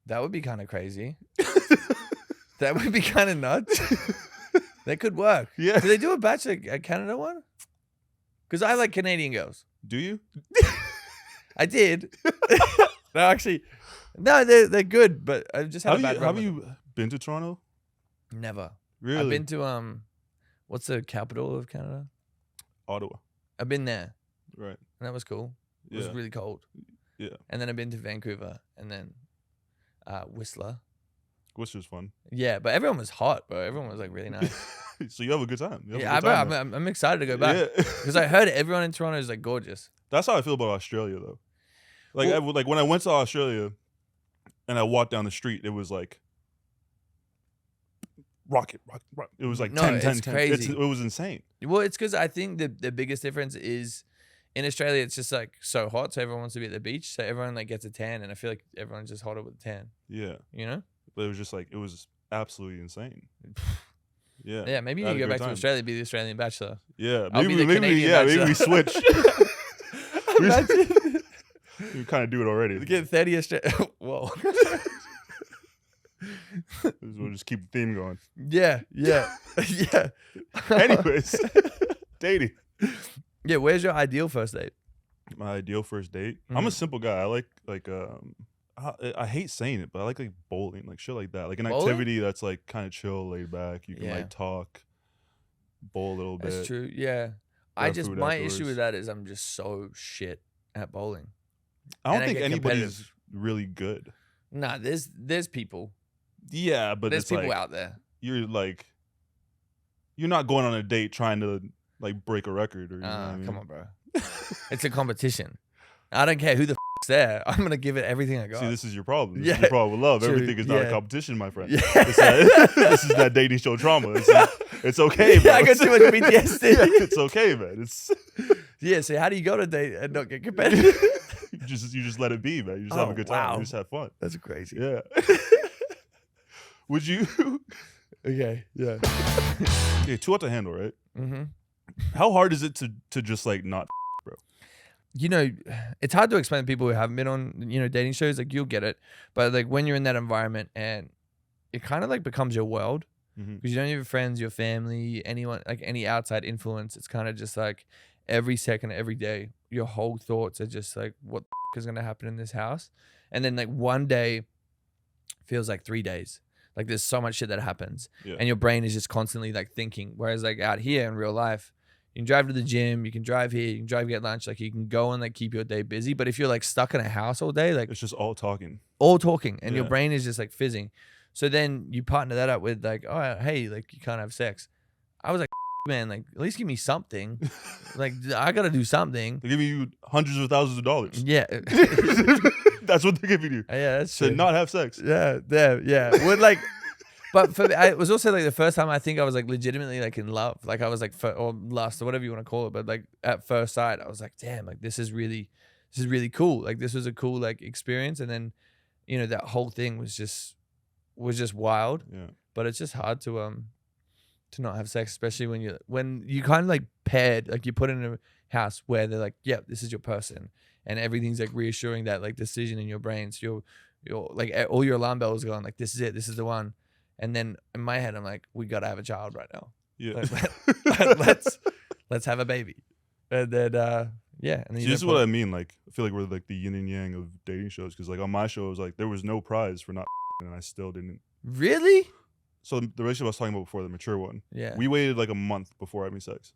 That would be kind of crazy. That would be kind of nuts. That could work. Yeah. Do they do a Bachelor Canada one? Because I like Canadian girls. Do you? I did. No, actually, no, they're good. But I've just had a bad run Have with you been to Toronto? them. Never. Really? I've been to what's the capital of Canada? Ottawa. I've been there, Right. and that was cool. It was really cold. Yeah. And then I've been to Vancouver, and then Whistler. Which was fun. Yeah, but everyone was hot, bro. Everyone was like really nice. So you have a good time. You have Yeah, a good time there. I'm excited to go back Yeah. because I heard everyone in Toronto is like gorgeous. That's how I feel about Australia, though. Like, Well- like when I went to Australia and I walked down the street, it was like rocket. It was like No, 10, it's 10, 10. crazy. It was insane. Well, it's because I think the biggest difference is in Australia, it's just like so hot, so everyone wants to be at the beach, so everyone like gets a tan, and I feel like everyone's just hotter with a tan. Yeah. You know? But it was just like, it was absolutely insane. Yeah. Yeah, maybe you I had can a go great back to time. Australia, be the Australian Bachelor. Yeah. I'll be the Maybe Canadian maybe we Bachelor. switch. We kind of do it already. Get 30 Australia. Whoa. We'll just keep the theme going. Yeah. Yeah. Anyways, dating. Yeah, where's your ideal first date? My ideal first date. I'm a Mhm. simple guy. I like I hate saying it, but I like bowling, like shit like that. Like an Bowling? activity that's like kind of chill, laid back. You can Yeah. like talk, bowl a little bit. That's true. Yeah. Grab food My afterwards. issue with that is I'm just so shit at bowling. I don't and I think get anybody's competitive. really good. Nah, there's people. Yeah, but There's it's people like out there. you're not going on a date trying to like break a record or you know what I mean? Come on, bro. It's a competition. I don't care who the f***'s there. I'm gonna give it everything I got. See, this is your problem. This Yeah. is your problem with love. True, Everything is not a yeah. competition, my friend. Yeah. This is that dating show trauma. It's okay, Yeah, man. I got too much PTSD. Yeah, it's okay, man. It's Yeah, so how do you go to date and not get competitive? you just let it be, man. You just have Oh, a good time. wow. You just have fun. That's crazy. Yeah. Would you? Okay, yeah. Okay, two out to handle, right? Mm-hmm. How hard is it to just like not? You know, it's hard to explain to people who haven't been on, dating shows. Like, you'll get it. But, like, when you're in that environment and it kind of, like, becomes your world Mhm. because you don't have your friends, your family, anyone, like, any outside influence. It's kind of just, like, every second, every day, your whole thoughts are just, like, what the f- is going to happen in this house? And then, like, one day feels like 3 days. Like, there's so much shit that happens. Yeah. And your brain is just constantly, like, thinking. Whereas, like, out here in real life, you can drive to the gym, you can drive here, you can drive get lunch, like you can go and like keep your day busy. But if you're like stuck in a house all day, like It's just all talking. all talking and your Yeah. brain is just like fizzing. So then you partner that up with like, oh, hey, like you can't have sex. I was like, man, like at least give me something. Like I gotta do something. They're giving you hundreds of thousands of dollars. Yeah. That's what they're giving you. Yeah, that's To true. not have sex. Yeah, yeah. Would like, but for me, it was also like the first time I think I was like legitimately like in love. Like I was like, or lust or whatever you want to call it. But like at first sight, I was like, damn, like this is really cool. Like this was a cool like experience. And then, that whole thing was just wild. Yeah. But it's just hard to not have sex, especially when you kind of like paired, like you put in a house where they're like, yeah, this is your person, and everything's like reassuring that like decision in your brain. So you're like all your alarm bells going like, this is it, this is the one. And then in my head, I'm like, we gotta have a child right now. Yeah. Like, let's have a baby. And then yeah. And then See, this is what I mean. Like, I feel like we're like the yin and yang of dating shows. Because like on my show, it was like there was no prize for not, and I still didn't. Really? So the relationship I was talking about before, the mature one, Yeah. we waited like a month before having sex.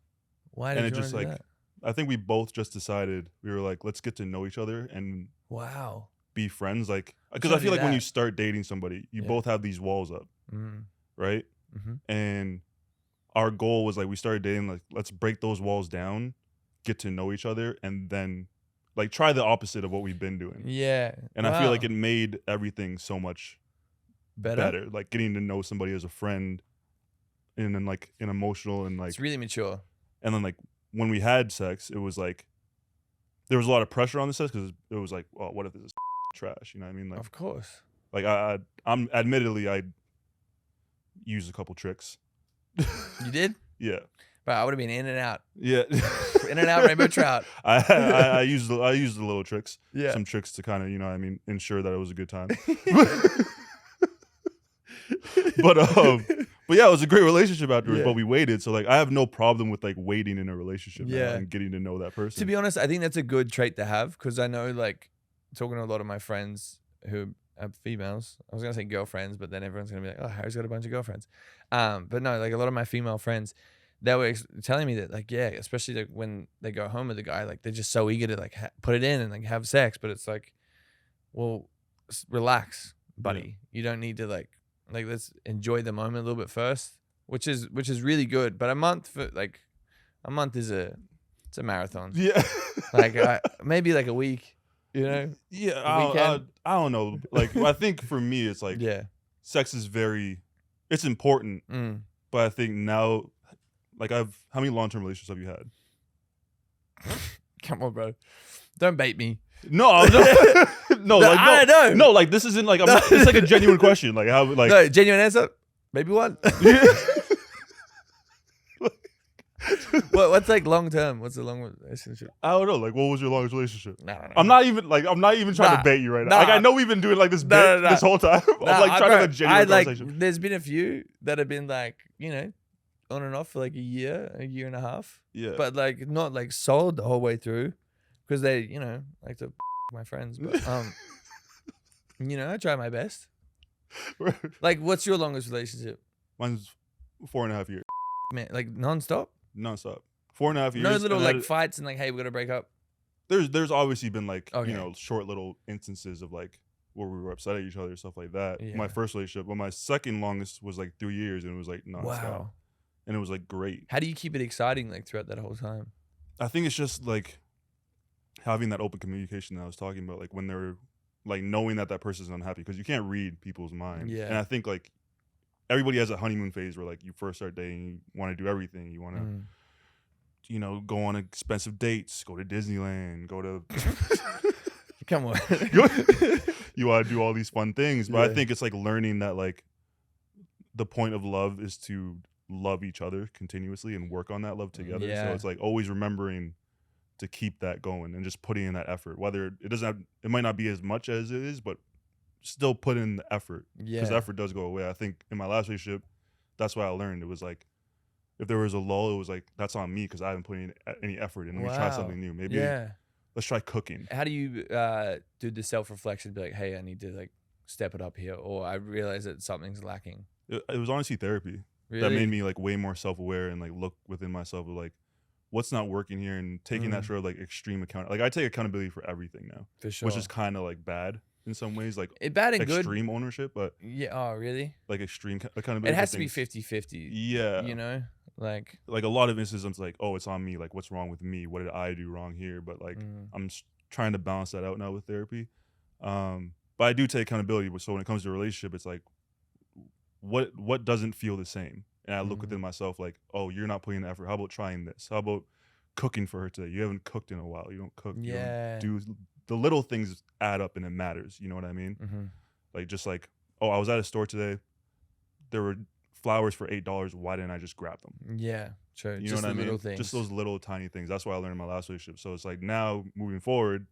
Why and did it you just want to like do I think we both just decided, we were like, let's get to know each other and Wow. be friends. Like, because trying I to feel do like when you that. start dating somebody, you Yeah. both have these walls up, Mm. right? Mm-hmm. And our goal was like, we started dating, like, let's break those walls down, get to know each other, and then like try the opposite of what we've been doing. Yeah. And I feel like it made everything so much better. Like getting to know somebody as a friend, and then like an emotional and like, It's really mature. and then like when we had sex, it was like there was a lot of pressure on the sex because it was like, well, what if this is trash? You know what I mean? Like, Of course. like I'm admittedly I used a couple tricks. You did? Yeah. But I would have been in and out. Yeah. In and out rainbow trout. I used the little tricks. Yeah. Some tricks to kind of, you know what I mean, ensure that it was a good time. But yeah, it was a great relationship afterwards, Yeah. but we waited. So like I have no problem with like waiting in a relationship now Yeah. and getting to know that person. To be honest, I think that's a good trait to have because I know, like, talking to a lot of my friends who are females. I was gonna say girlfriends, but then everyone's gonna be like, "Oh, Harry's got a bunch of girlfriends." But no, like a lot of my female friends, they were telling me that, like, yeah, especially like when they go home with a guy, like they're just so eager to like put it in and like have sex, but it's like, well, relax, buddy. You don't need to like let's enjoy the moment a little bit first, which is really good. But a month is it's a marathon. Yeah. Like maybe like a week, you know? Yeah, weekend. I don't know. Like I think for me, it's like Yeah. sex is it's important, Mm. but I think now, like how many long-term relationships have you had? Come on, bro. Don't bait me. No, I don't know. No, like this isn't like it's like a genuine question. Like how like No, genuine answer? Maybe one. What's like long term? What's the long relationship? I don't know. Like what was your longest relationship? No. I'm not even trying to bait you right now. Like I know we've been doing like this bit this whole time. I'm like trying to have a genuine conversation. There's been a few that have been like, you know, on and off for like a year and a half. Yeah. But like not like solid the whole way through because they, you know, like to my friends. But you know, I try my best. Like, what's your longest relationship? Mine's 4.5 years. Man, like nonstop? Nonstop. 4.5 years. No little and like fights and like, hey, we gotta break up. There's obviously been like, Okay. you know, short little instances of like where we were upset at each other, stuff like that. Yeah. My first relationship, but my second longest was like 3 years and it was like nonstop. Wow. And it was like great. How do you keep it exciting like throughout that whole time? I think it's just like having that open communication that I was talking about, like when they're like knowing that person's unhappy because you can't read people's mind. Yeah. And I think like everybody has a honeymoon phase where like you first start dating, you want to do everything. You want to, you know, go on expensive dates, go to Disneyland, go to. Come on. You want to do all these fun things, but I Yeah. think it's like learning that like the point of love is to love each other continuously and work on that love together. Yeah. So it's like always remembering to keep that going and just putting in that effort. Whether it might not be as much as it is, but still put in the effort. Because Yeah. effort does go away. I think in my last relationship, that's what I learned. It was like if there was a lull, it was like that's on me because I haven't put in any effort in. Let me try something new. Maybe let's try cooking. How do you do the self-reflection? Be like, hey, I need to like step it up here, or I realize that something's lacking. It was honestly therapy. Really? That made me like way more self-aware and like look within myself of like what's not working here and taking that sort of like extreme account. Like I take accountability for everything now, For sure. which is kind of like bad in some ways, like bad and good. extreme ownership, but Yeah. Oh, really? like extreme accountability. It for has to be things. 50-50. Yeah. You know, like Like a lot of instances, like, oh, it's on me. Like, what's wrong with me? What did I do wrong here? But like, I'm trying to balance that out now with therapy. But I do take accountability. So when it comes to a relationship, it's like, what doesn't feel the same? And I look within myself, like, oh, you're not putting the effort. How about trying this? How about cooking for her today? You haven't cooked in a while. You don't cook. Yeah. You don't do the little things add up and it matters. You know what I mean? Like just like, oh, I was at a store today. There were flowers for $8. Why didn't I just grab them? Yeah, true. You Just know what the I mean? little things. Just those little tiny things. That's what I learned in my last relationship. So it's like now moving forward,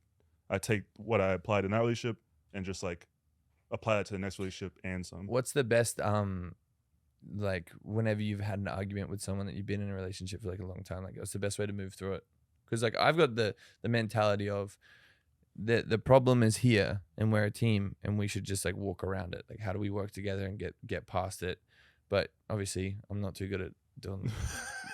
I take what I applied in that relationship and just like apply that to the next relationship and some. What's the best like whenever you've had an argument with someone that you've been in a relationship for like a long time, like what's the best way to move through it? Because like I've got the mentality of the problem is here and we're a team and we should just like walk around it. Like how do we work together and get past it? But obviously I'm not too good at doing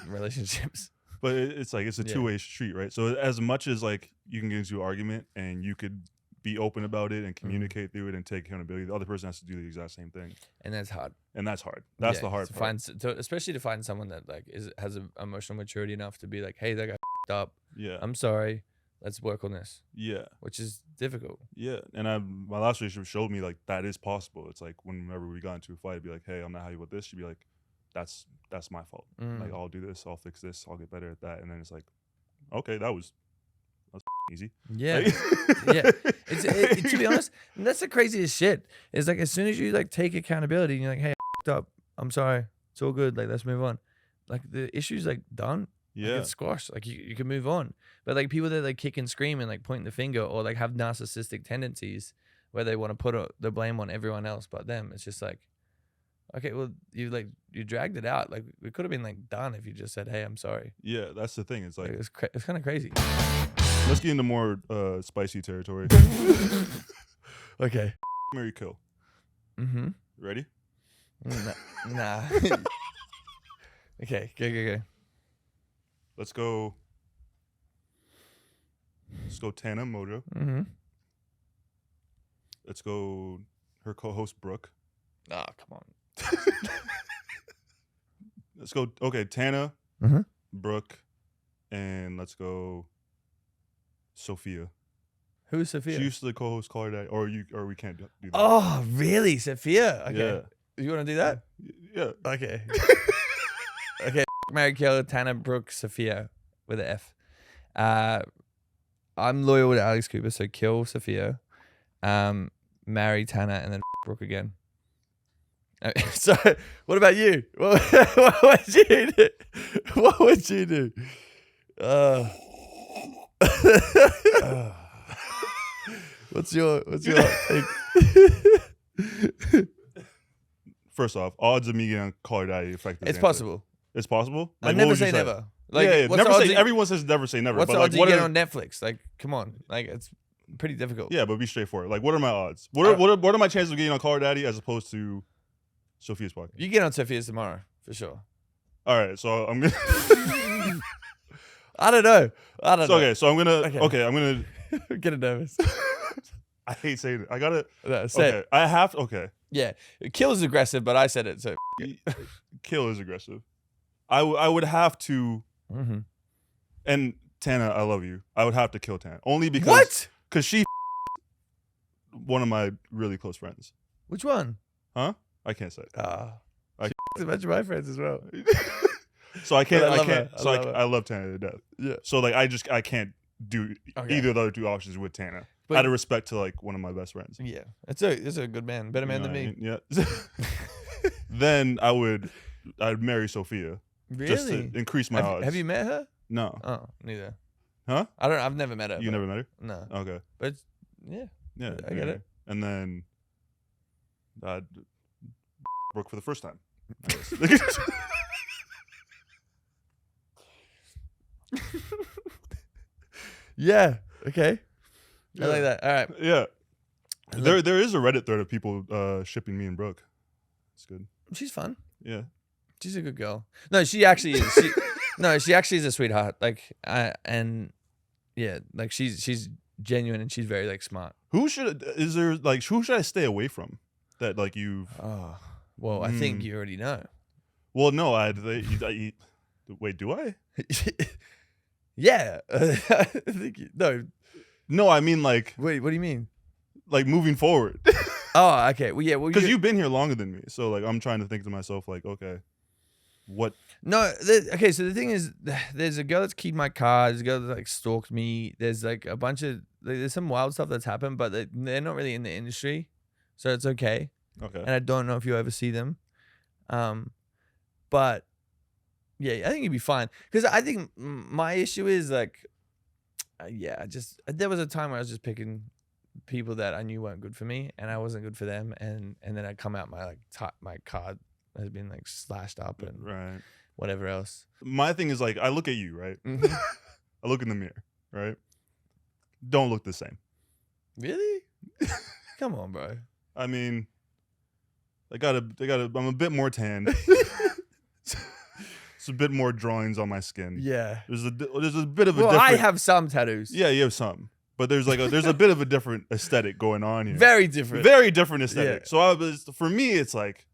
relationships. But it's like it's a two-way street, right? So as much as like you can get into an argument and you could be open about it and communicate through it and take accountability, the other person has to do the exact same thing, And that's hard. and that's hard. That's the hard part. Especially to find someone that like has a emotional maturity enough to be like, hey, that guy f***ed up. Yeah, I'm sorry. Let's work on this. yeah, Which is difficult. yeah. And my last relationship showed me like that is possible. It's like whenever we got into a fight, I'd be like, hey, I'm not happy with this. She'd be like, that's my fault. Like I'll do this, I'll fix this, I'll get better at that. And then it's like, okay, that's easy. Yeah. Like, Yeah. To be honest, that's the craziest shit. It's like as soon as you like take accountability and you're like, hey, I f***ed up. I'm sorry. It's all good. Like let's move on. Like the issue's like done. yeah, Like, it's squashed. Like you can move on. But like people that like kick and scream and like point the finger or like have narcissistic tendencies where they want to put the blame on everyone else but them. It's just like, okay, well you dragged it out. Like we could have been like done if you just said, hey, I'm sorry. yeah. That's the thing. It's like It's kind of crazy. let's get into more spicy territory. Okay. Marry, kill. Mm-hmm. Ready? Nah. Okay. Go. Let's go Tana Mojo. Mm-hmm. Let's go her co-host Brooke. Oh, come on. Let's go. Okay, Tana, Mhm. Brooke, and let's go Sophia. Who's Sophia? She used to co-host Call Her Daddy, or we can't do that. Oh, really? Sophia? Okay. Yeah. You want to do that? Yeah. Okay. Okay. Mary Kill, Tana, Brooke, Sophia with an F. I'm loyal to Alex Cooper, so kill Sophia. Marry Tana, and then Brooke again. So, what about you? What would you do? What would you do? What's your take? First off, odds of me getting on Call Her Daddy affected. It's possible. It's possible. I Like, what never would you say never. Like, yeah, what's never the odds say. you- Everyone says never say never. What's but the like, odds you what get are, on Netflix? Like, come on. Like, it's pretty difficult. Yeah, but be straightforward. Like, what are my odds? What are my chances of getting on Call Her Daddy as opposed to Sophia's podcast? You get on Sophia's tomorrow, for sure. All right, so I'm gonna. I don't know. Okay, so I'm gonna. Okay, I'm gonna. I'm getting nervous. I hate saying it. I gotta. No, say Okay, it. I have. Okay, Yeah. Kill is aggressive, but I said it, so. kill is aggressive. I would have to. Mm-hmm. And Tana, I love you. I would have to kill Tana only because. What? Because she. One of my really close friends. Which one? Huh? I can't say it. She a bunch of my friends as well. So I can't. But I I love can't. her. So I love her. I love Tana to death. Yeah. So like I can't do Okay. either of the other two options with Tana. But- out of respect to like one of my best friends. Yeah. It's a good man. Better man You than know me. what I mean? Yeah. Then I'd marry Sophia just Really? to increase my odds. Have you met her? No. Oh, neither. Huh? I've never met her. You but- never met her? No. Okay. But yeah. Yeah. I get it. And then I'd Brooke for the first time. I guess. Yeah. Okay. I Yeah. like that. All right. Yeah. There is a Reddit thread of people shipping me and Brooke. It's good. She's fun. Yeah. She's a good girl. No, she actually is. She actually is a sweetheart. Like, like she's genuine and she's very like smart. Who should I stay away from that like you've? Oh, well, I think you already know. Well, no, wait, do I? Yeah, I think no. No, I mean like Wait, what do you mean? moving forward. Oh, okay. Well, yeah. Well, Because you've been here longer than me, so like I'm trying to think to myself like, okay, what? No, okay. So the thing is, there's a girl that's keyed my car. There's a girl that like stalked me. There's like a bunch of there's some wild stuff that's happened, but they're not really in the industry, so it's okay. Okay. And I don't know if you ever see them, but yeah, I think you'd be fine. Because I think my issue is like, there was a time where I was just picking people that I knew weren't good for me, and I wasn't good for them, and then I come out my card has been like slashed up and Right. whatever else. My thing is like I look at you, right? Mhm. I look in the mirror, right? Don't look the same. Really? Come on, bro. I mean, I'm a bit more tan. It's a bit more drawings on my skin. Yeah. There's a bit of a Well, different. I have some tattoos. Yeah, you have some, but there's a bit of a different aesthetic going on here. Very different. Very different aesthetic. Yeah. So for me, it's like,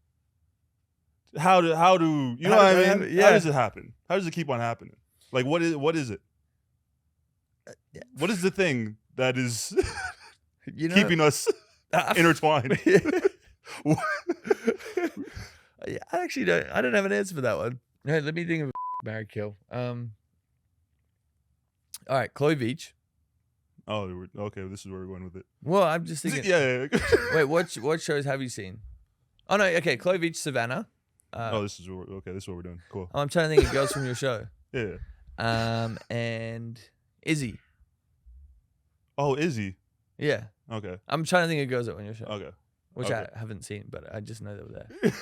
how do you know How what do I I mean? have it? How Yeah. does it happen? How does it keep on happening? Like, what is it? Yeah. What is the thing that is You know, keeping us intertwined? Yeah, I actually don't. I don't have an answer for that one. No, let me think of a marry kill. All right, Chloe Beach. Oh, okay. This is where we're going with it. Well, I'm just thinking. Yeah. Wait, what shows have you seen? Oh no, okay, Chloe Beach, Savannah. This is what we're doing. Cool. I'm trying to think of girls from your show. Yeah. And Izzy. Oh, Izzy. Yeah, Okay. I'm trying to think of girls that were on your show, Okay. which Okay. I haven't seen, but I just know they were there,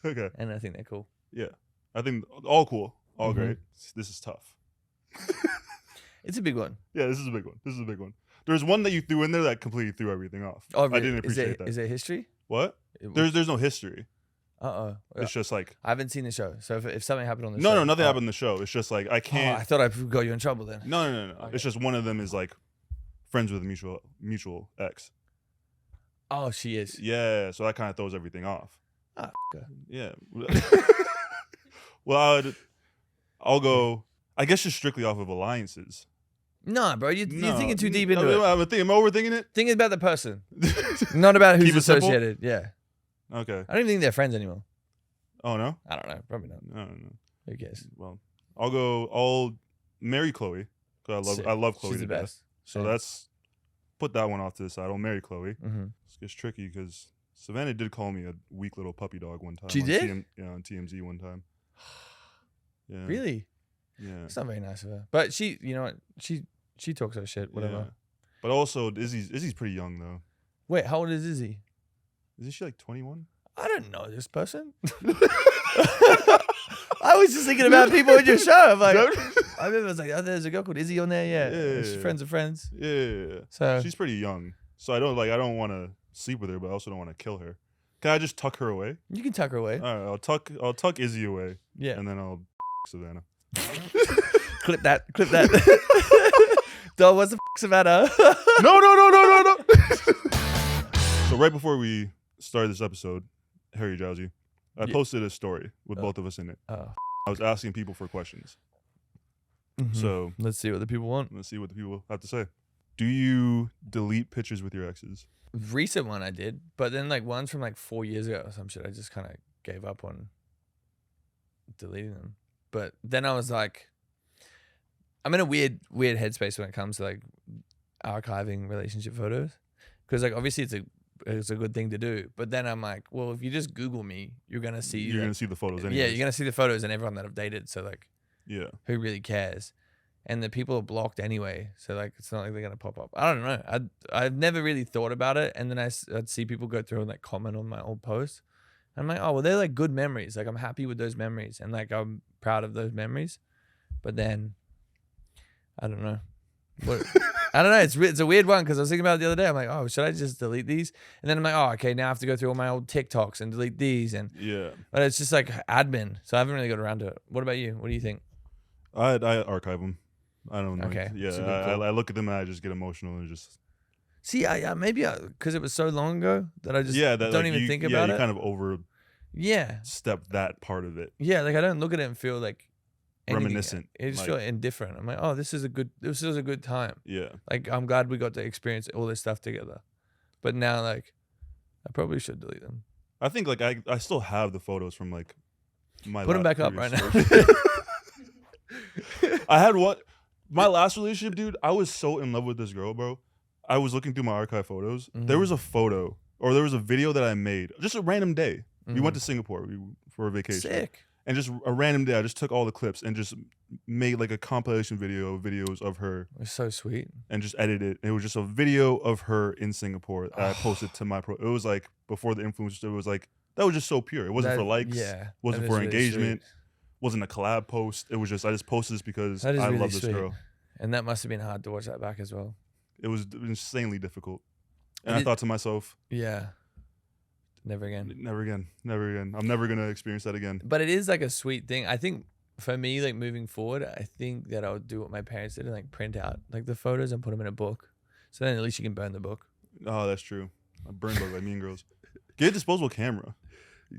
Okay. and I think they're cool. Yeah. I think all cool, all Mhm. great. This is tough. It's a big one. Yeah, this is a big one. There's one that you threw in there that completely threw everything off. Oh, I didn't appreciate that. Is there history? What? There's no history. It's just like I haven't seen the show, so if something happened on the no, show, nothing happened in the show. It's just like I Oh, can't. I thought I got you in trouble then. No. Okay. It's just one of them is like friends with a mutual ex. Oh, she is. Yeah, so that kind of throws everything off. Ah, her. Yeah. Well, I'll go. I guess just strictly off of alliances. Nah, bro, you're No. thinking too deep into it. I'm overthinking it. Thinking about the person, not about who's Keep it simple? associated. Yeah, Okay. I don't even think they're friends anymore. Oh no. I don't know. Probably not. No. Who cares? Well, I'll marry Chloe because Sick. I love Chloe She's to the death. best. So Same. that's put that one off to the side. I'll marry Chloe. Mm-hmm. It gets tricky because Savannah did call me a weak little puppy dog one time. She on did? on TMZ one time. Yeah. Really? Yeah. It's not very nice of her. But she, you know what? She talks her shit. Whatever. Yeah. But also, Izzy's pretty young though. Wait, how old is Izzy? Isn't she like 21? I don't know this person. I was just thinking about people in your show. I'm like, I remember I was like, oh, there's a girl called Izzy on there. Yeah. She's Yeah. friends of friends. Yeah. So She's pretty young. So I don't want to sleep with her, but I also don't want to kill her. Can I just tuck her away? you can tuck her away. All right, I'll tuck Izzy away, Yeah. and then I'll Savannah. Clip that. Dog, what's the Savannah? No. So right before we started this episode, Harry Jowsey, I Yeah. posted a story with both of us in it. Oh. I was asking people for questions. Mhm. So let's see what the people want. let's see what the people have to say. Do you delete pictures with your exes? Recent one I did, but then like ones from like 4 years ago or some shit, I just kind of gave up on deleting them. But then I was like, I'm in a weird headspace when it comes to like archiving relationship photos, because like obviously it's a good thing to do, but then I'm like, well, if you just Google me, you're gonna see You're gonna see the photos anyway. yeah, you're gonna see the photos and everyone that I've dated. So like, Yeah. who really cares? And the people are blocked anyway, so like it's not like they're gonna pop up. I don't know. I've never really thought about it, and then I'd see people go through and like comment on my old posts. I'm like, oh well, they're like good memories. Like I'm happy with those memories, and like I'm proud of those memories. But then, I don't know. What, I don't know. It's a weird one because I was thinking about it the other day. I'm like, oh, should I just delete these? And then I'm like, oh, okay, now I have to go through all my old TikToks and delete these, and Yeah. but it's just like admin, so I haven't really got around to it. What about you? What do you think? I archive them. I don't know. Okay, Yeah. so good call. I look at them and I just get emotional and just See, maybe because it was so long ago that I just that, don't like, even think about you it. kind of overstep Yeah, that part of it. yeah. Like I don't look at it and feel like anything. Reminiscent, I just like- feel indifferent. I'm like, oh, this was a good time. Yeah. Like I'm glad we got to experience all this stuff together. But now, like, I probably should delete them. I think like I still have the photos from like my Put them last back up right now. previous I had my last relationship, dude. I was so in love with this girl, bro. I was looking through my archive photos. There Mhm. was a photo or there was a video that I made just a random day. We went Mhm. to Singapore for a vacation. Sick. And just a random day, I just took all the clips and just made like a compilation video of videos of her It was so sweet. and just edited it. It was just a video of her in Singapore that I posted to my It was like before the influence. It was like that was just so pure. It wasn't for likes. Yeah. Wasn't that for is really engagement. sweet. Wasn't a collab post. It was just I just posted this because That is I really love this sweet. girl. And that must have been hard to watch that back as well. It was insanely difficult. And And I it- thought to myself, Yeah. Never again. never again. I'm never gonna experience that again. But it is like a sweet thing. I think for me, like moving forward, I think that I would do what my parents did and like print out like the photos and put them in a book. So then at least you can burn the book. Oh, that's true. I burn books like Mean Girls. Get a disposable camera.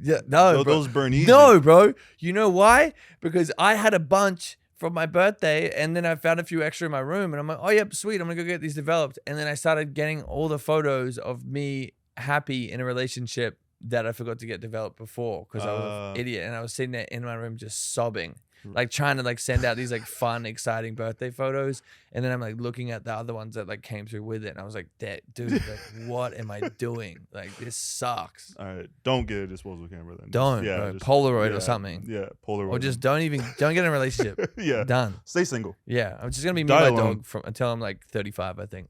Yeah, no, bro. Those burn easy. No, bro. You know why? Because I had a bunch from my birthday, and then I found a few extra in my room, and I'm like, oh, yep, sweet. I'm gonna go get these developed. And then I started getting all the photos of me happy in a relationship that I forgot to get developed before because I was an idiot, and I was sitting there in my room just sobbing, like trying to like send out these like fun, exciting birthday photos, and then I'm like looking at the other ones that like came through with it, and I was like, dude, like what am I doing? Like this sucks. All right, don't get a disposable camera then. Don't, bro. Polaroid or something. Yeah, Polaroid. Or just don't get in a relationship. Yeah, done. Stay single. Yeah, I'm just gonna be me Die and my alone. dog until I'm like 35, I think.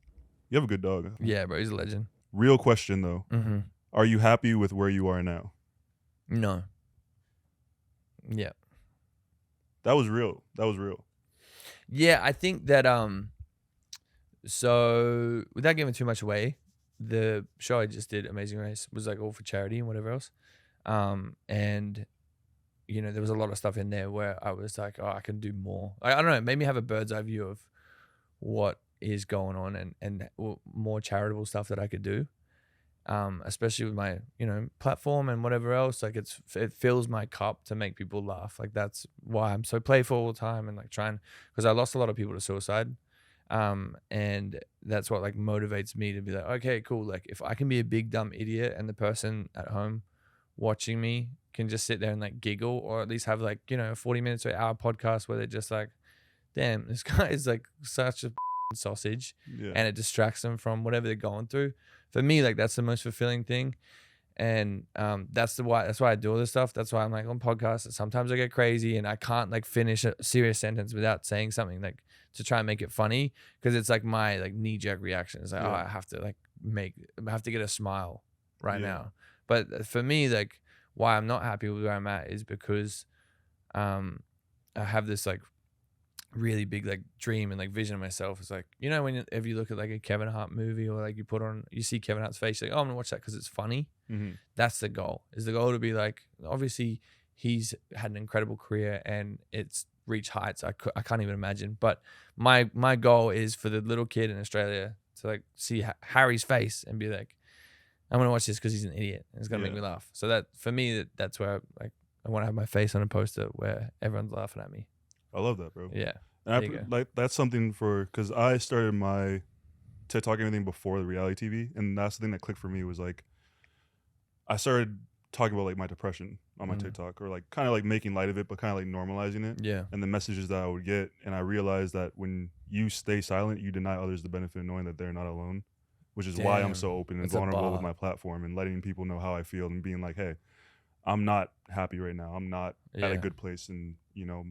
You have a good dog. Yeah, bro, he's a legend. Real question though. Mm-hmm. Are you happy with where you are now? No. Yeah. That was real. Yeah, I think that so without giving too much away, the show I just did, Amazing Race, was like all for charity and whatever else. And you know, there was a lot of stuff in there where I was like, oh, I can do more. I don't know, it made me have a bird's eye view of what is going on and more charitable stuff that I could do. Especially with my, you know, platform and whatever else, like it fills my cup to make people laugh. Like that's why I'm so playful all the time and like trying, because I lost a lot of people to suicide. And that's what like motivates me to be like, okay, cool. Like if I can be a big dumb idiot and the person at home watching me can just sit there and like giggle, or at least have like, you know, a 40 minutes or an hour podcast where they're just like, damn, this guy is like such a sausage, and it distracts them from whatever they're going through. For me, like that's the most fulfilling thing, and that's why I do all this stuff. That's why I'm like on podcasts. Sometimes I get crazy and I can't like finish a serious sentence without saying something like to try and make it funny, because it's like my like knee jerk reaction. It's like, oh, I have to get a smile right now. But for me, like why I'm not happy with where I'm at is because I have this like really big like dream and like vision of myself. It's like, you know, if you look at like a Kevin Hart movie, or like you see Kevin Hart's face, you're like, oh, I'm gonna watch that because it's funny. Mm-hmm. That's the goal. Is the goal to be like, obviously he's had an incredible career and it's reached heights I can't even imagine, but my goal is for the little kid in Australia to like see Harry's face and be like, I'm gonna watch this because he's an idiot and it's gonna make me laugh. So that for me, that's where I want to have my face on a poster where everyone's laughing at me. I love that, bro. Yeah. And like that's something because I started my TikTok and everything before the reality TV, and that's the thing that clicked for me was like I started talking about like my depression on my TikTok, or like kind of like making light of it, but kind of like normalizing it. Yeah. And the messages that I would get, and I realized that when you stay silent, you deny others the benefit of knowing that they're not alone, which is why I'm so open and vulnerable with my platform and letting people know how I feel and being like, hey, I'm not happy right now. I'm not at a good place, and you know,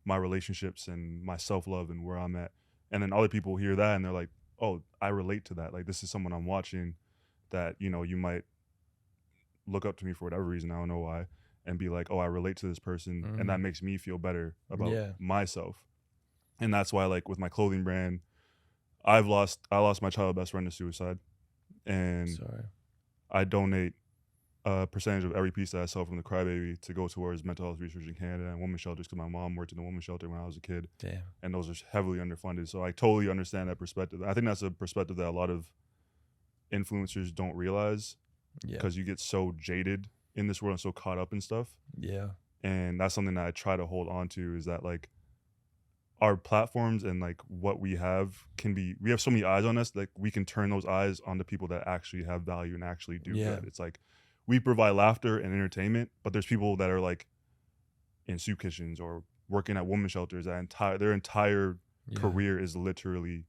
my relationships and my self-love and where I'm at. And then other people hear that and they're like, oh, I relate to that. Like this is someone I'm watching that, you know, you might look up to me for whatever reason, I don't know why, and be like, oh, I relate to this person, and that makes me feel better about myself. And that's why, like with my clothing brand, I lost my childhood best friend to suicide, and I donate a percentage of every piece that I sell from the Crybaby to go towards mental health research in Canada and women's shelters, because my mom worked in a women's shelter when I was a kid. Damn. And those are heavily underfunded. So I totally understand that perspective. I think that's a perspective that a lot of influencers don't realize, because you get so jaded in this world and so caught up in stuff. Yeah. And that's something that I try to hold on to, is that like our platforms and like what we have we have so many eyes on us, like we can turn those eyes on the people that actually have value and actually do good. It's like we provide laughter and entertainment, but there's people that are like in soup kitchens or working at women's shelters. Their entire career is literally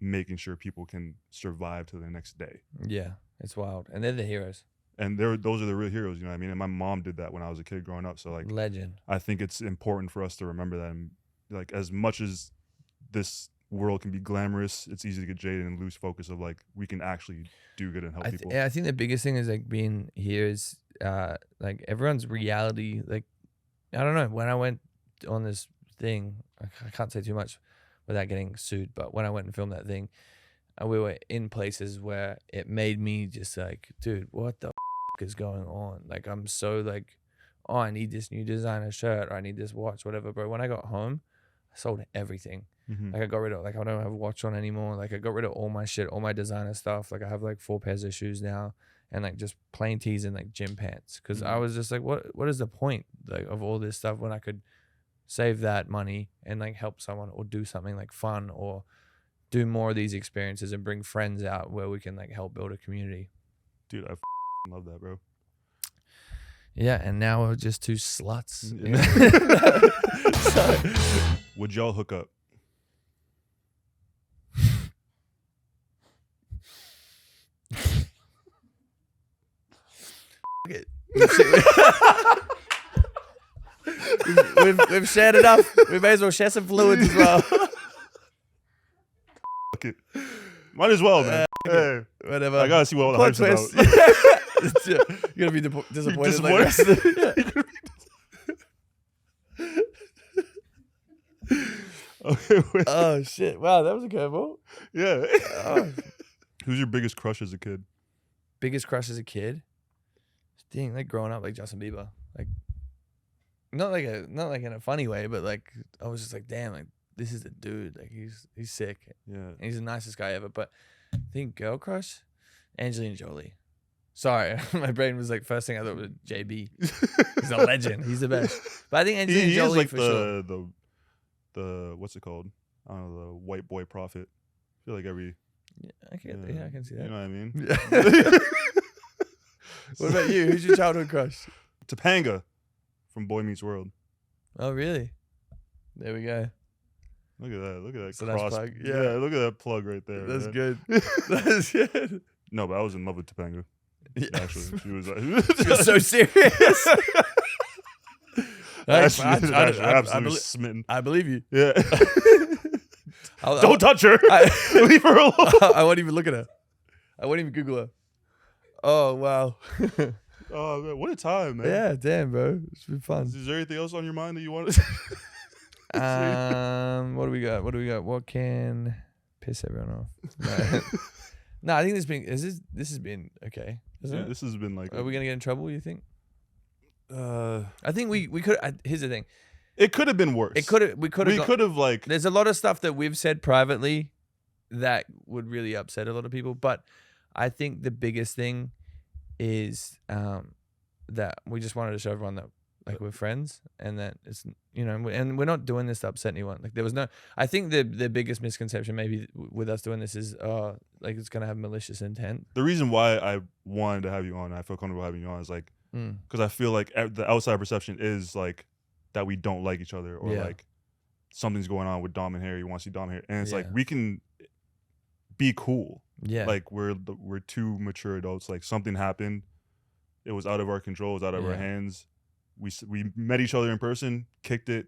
making sure people can survive to the next day. Yeah, it's wild, and they're the heroes. And those are the real heroes, you know what I mean? And my mom did that when I was a kid growing up. So like, legend. I think it's important for us to remember that. And like, as much as this world can be glamorous, it's easy to get jaded and lose focus of like, we can actually do good and help people. I think the biggest thing is like being here is like everyone's reality. Like, I don't know, when I went on this thing, I can't say too much without getting sued, but when I went and filmed that thing, we were in places where it made me just like, dude, what the is going on? Like, I'm so like oh, I need this new designer shirt or I need this watch, whatever, bro. When I got home, I sold everything. Like I got rid of, like, I don't have a watch on anymore. Like I got rid of all my shit, all my designer stuff. Like I have like 4 pairs of shoes now and like just plain tees and like gym pants. Cause I was just like, what is the point like of all this stuff when I could save that money and like help someone or do something like fun or do more of these experiences and bring friends out where we can like help build a community. Dude, I love that, bro. Yeah, and now we're just 2 sluts. Would y'all hook up? We've shared enough. We may as well share some fluids as well. Fuck it. Might as well, man. Hey, Whatever. I gotta see what all the Plot hype's twist. about. You're gonna be disappointed. Like the rest of the- Okay, wait. Oh shit! Wow, that was a curveball. Yeah. Oh. Who's your biggest crush as a kid? Biggest crush as a kid? Dang, like growing up, like Justin Bieber. Like, not like in a funny way, but like I was just like, damn, like this is the dude. Like he's sick. Yeah. And he's the nicest guy ever. But I think girl crush, Angelina Jolie. Sorry, my brain was like first thing I thought was JB. He's a legend. He's the best. But I think Angelina He Jolie is like for sure. the what's it called? I don't know, the white boy prophet. I feel like every Yeah, I can see that. You know what I mean? Yeah. What about you? Who's your childhood crush? Topanga from Boy Meets World. Oh, really? There we go. Look at that. Look at that It's a nice cross. plug. Yeah. Yeah. Look at that plug right there. That's man. good. That's good. No, but I was in love with Topanga. Yeah. Actually, she was. You're so serious. Absolutely smitten. I believe you. Yeah. I'll- Don't touch her. Leave her alone. I won't even look at her. I won't even Google her. Oh, wow. Oh man, what a time, man. Yeah, damn, bro. It's been fun. Is there anything else on your mind that you want to? What do we got? What can piss everyone off? No, I think this has been okay. Isn't it? This has been like. Are we gonna get in trouble? You think? I think we could. Here's the thing. It could have been worse. We could have like. There's There's a lot of stuff that we've said privately that would really upset a lot of people, but I think the biggest thing is that we just wanted to show everyone that like we're friends and that it's and we're not doing this to upset anyone. Like there was no. I think the biggest misconception maybe with us doing this is like it's gonna have malicious intent. The reason why I wanted to have you on, I feel comfortable having you on, is like because I feel like the outside perception is like that we don't like each other or like something's going on with Dom and Harry. You want to see Dom and Harry, and it's like we can be cool. Yeah, like we're 2 mature adults. Like something happened, it was out of our control, it was out of our hands. We met each other in person, kicked it.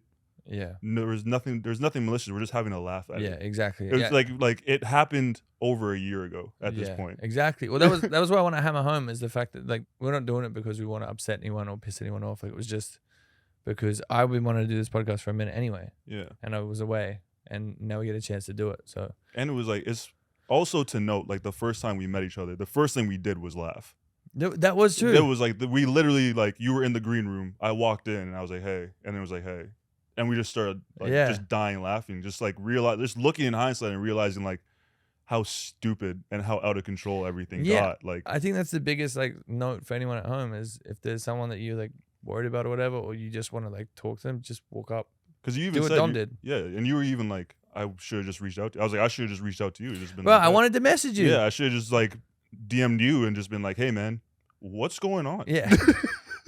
Yeah, There's nothing malicious. We're just having a laugh at it. Yeah, exactly. It was like it happened over a year ago at this point. Exactly. Well, that was what I want to hammer home is the fact that like we're not doing it because we want to upset anyone or piss anyone off. Like, it was just because I wanted to do this podcast for a minute anyway. Yeah. And I was away, and now we get a chance to do it. So. And it was like it's also to note like the first time we met each other, the first thing we did was laugh. That was true. It was like we literally like you were in the green room. I walked in and I was like, hey, and then it was like, hey. And we just started like just dying laughing, just like just looking in hindsight and realizing like how stupid and how out of control everything got. Like I think that's the biggest like note for anyone at home is if there's someone that you like worried about or whatever, or you just want to like talk to them, just walk up. Because you even do said what Dom did. Yeah, and you were even like, I should have just reached out to you. I was like, I should have just reached out to you. Just been well, like, I wanted to message you. Yeah, I should have just like DM'd you and just been like, hey man, what's going on? Yeah.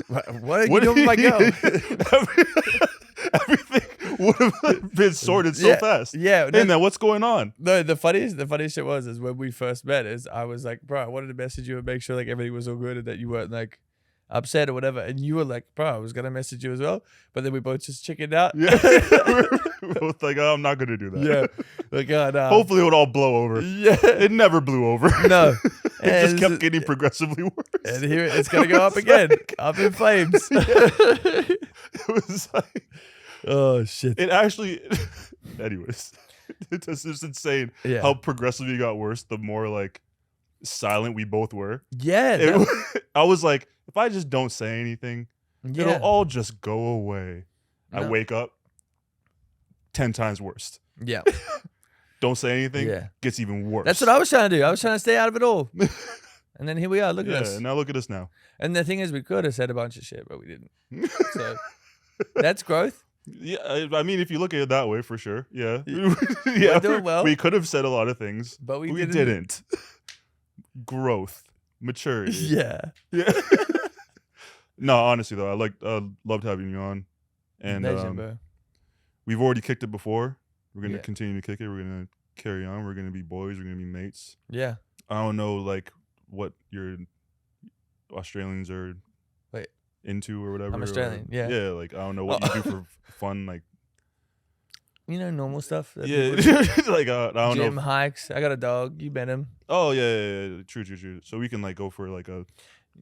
What are you doing with my girl? Everything would have been sorted so fast. Yeah. Hey man, what's going on? No, the funniest shit is when we first met is I was like, bro, I wanted to message you and make sure like everything was all good and that you weren't like upset or whatever. And you were like, bro, I was gonna message you as well. But then we both just chickened out. Yeah. We're both like, oh, I'm not gonna do that. Yeah. Like, no. Hopefully it would all blow over. Yeah. It never blew over. No. It just kept getting progressively worse. And here it's gonna go up again. Up in flames. It was like, oh shit. It actually anyways. It's just insane how progressively it got worse the more like silent we both were. Yeah. I was like, if I just don't say anything, It'll all just go away. I No. wake up 10 times worse. Yeah. Don't say anything. Yeah. Gets even worse. That's what I was trying to do. I was trying to stay out of it all. And then here we are. Look at Yeah, us. now look at us now. And the thing is, we could have said a bunch of shit, but we didn't. So that's growth. Yeah, I mean, if you look at it that way, for sure. Yeah. Yeah. Yeah, We're doing well. We could have said a lot of things, But we didn't. Growth, maturity. Yeah. Yeah. No, honestly though, I loved having you on, and Legend, bro. we've already kicked it before. We're gonna Yeah. continue to kick it. We're gonna carry on. We're gonna be boys. We're gonna be mates. Yeah. I don't know like what your Australians are Wait. into or whatever. I'm or- Australian, yeah. Yeah, like I don't know what you do for fun. Like You know, normal stuff. that yeah, people do. like I don't Gym, know. hikes. I got a dog. You met him. Oh yeah. True. So we can like go for like a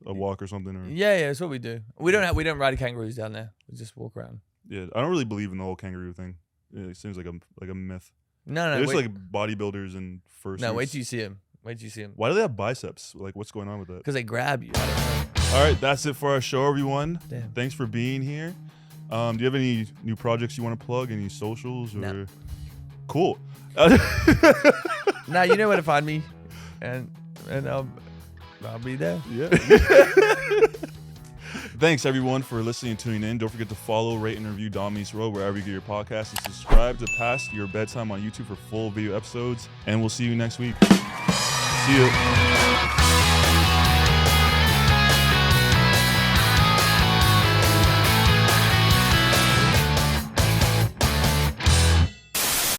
walk or something. Or Yeah, that's what we do. We don't ride kangaroos down there. We just walk around. yeah, I don't really believe in the whole kangaroo thing. It seems like a myth. No, It's wait. like bodybuilders and fursuits. No, wait till you see him. Wait till you see him. Why do they have biceps? Like, what's going on with that? Because they grab you. I don't know. All right, that's it for our show, everyone. Damn. Thanks for being here. Do you have any new projects you want to plug? Any socials or? No. Cool. Nah, you know where to find me, and I'll be there. Yeah. Thanks everyone for listening and tuning in. Don't forget to follow, rate, and review Dom Meets Road wherever you get your podcast, and subscribe to Past Your Bedtime on YouTube for full video episodes. And we'll see you next week. See you.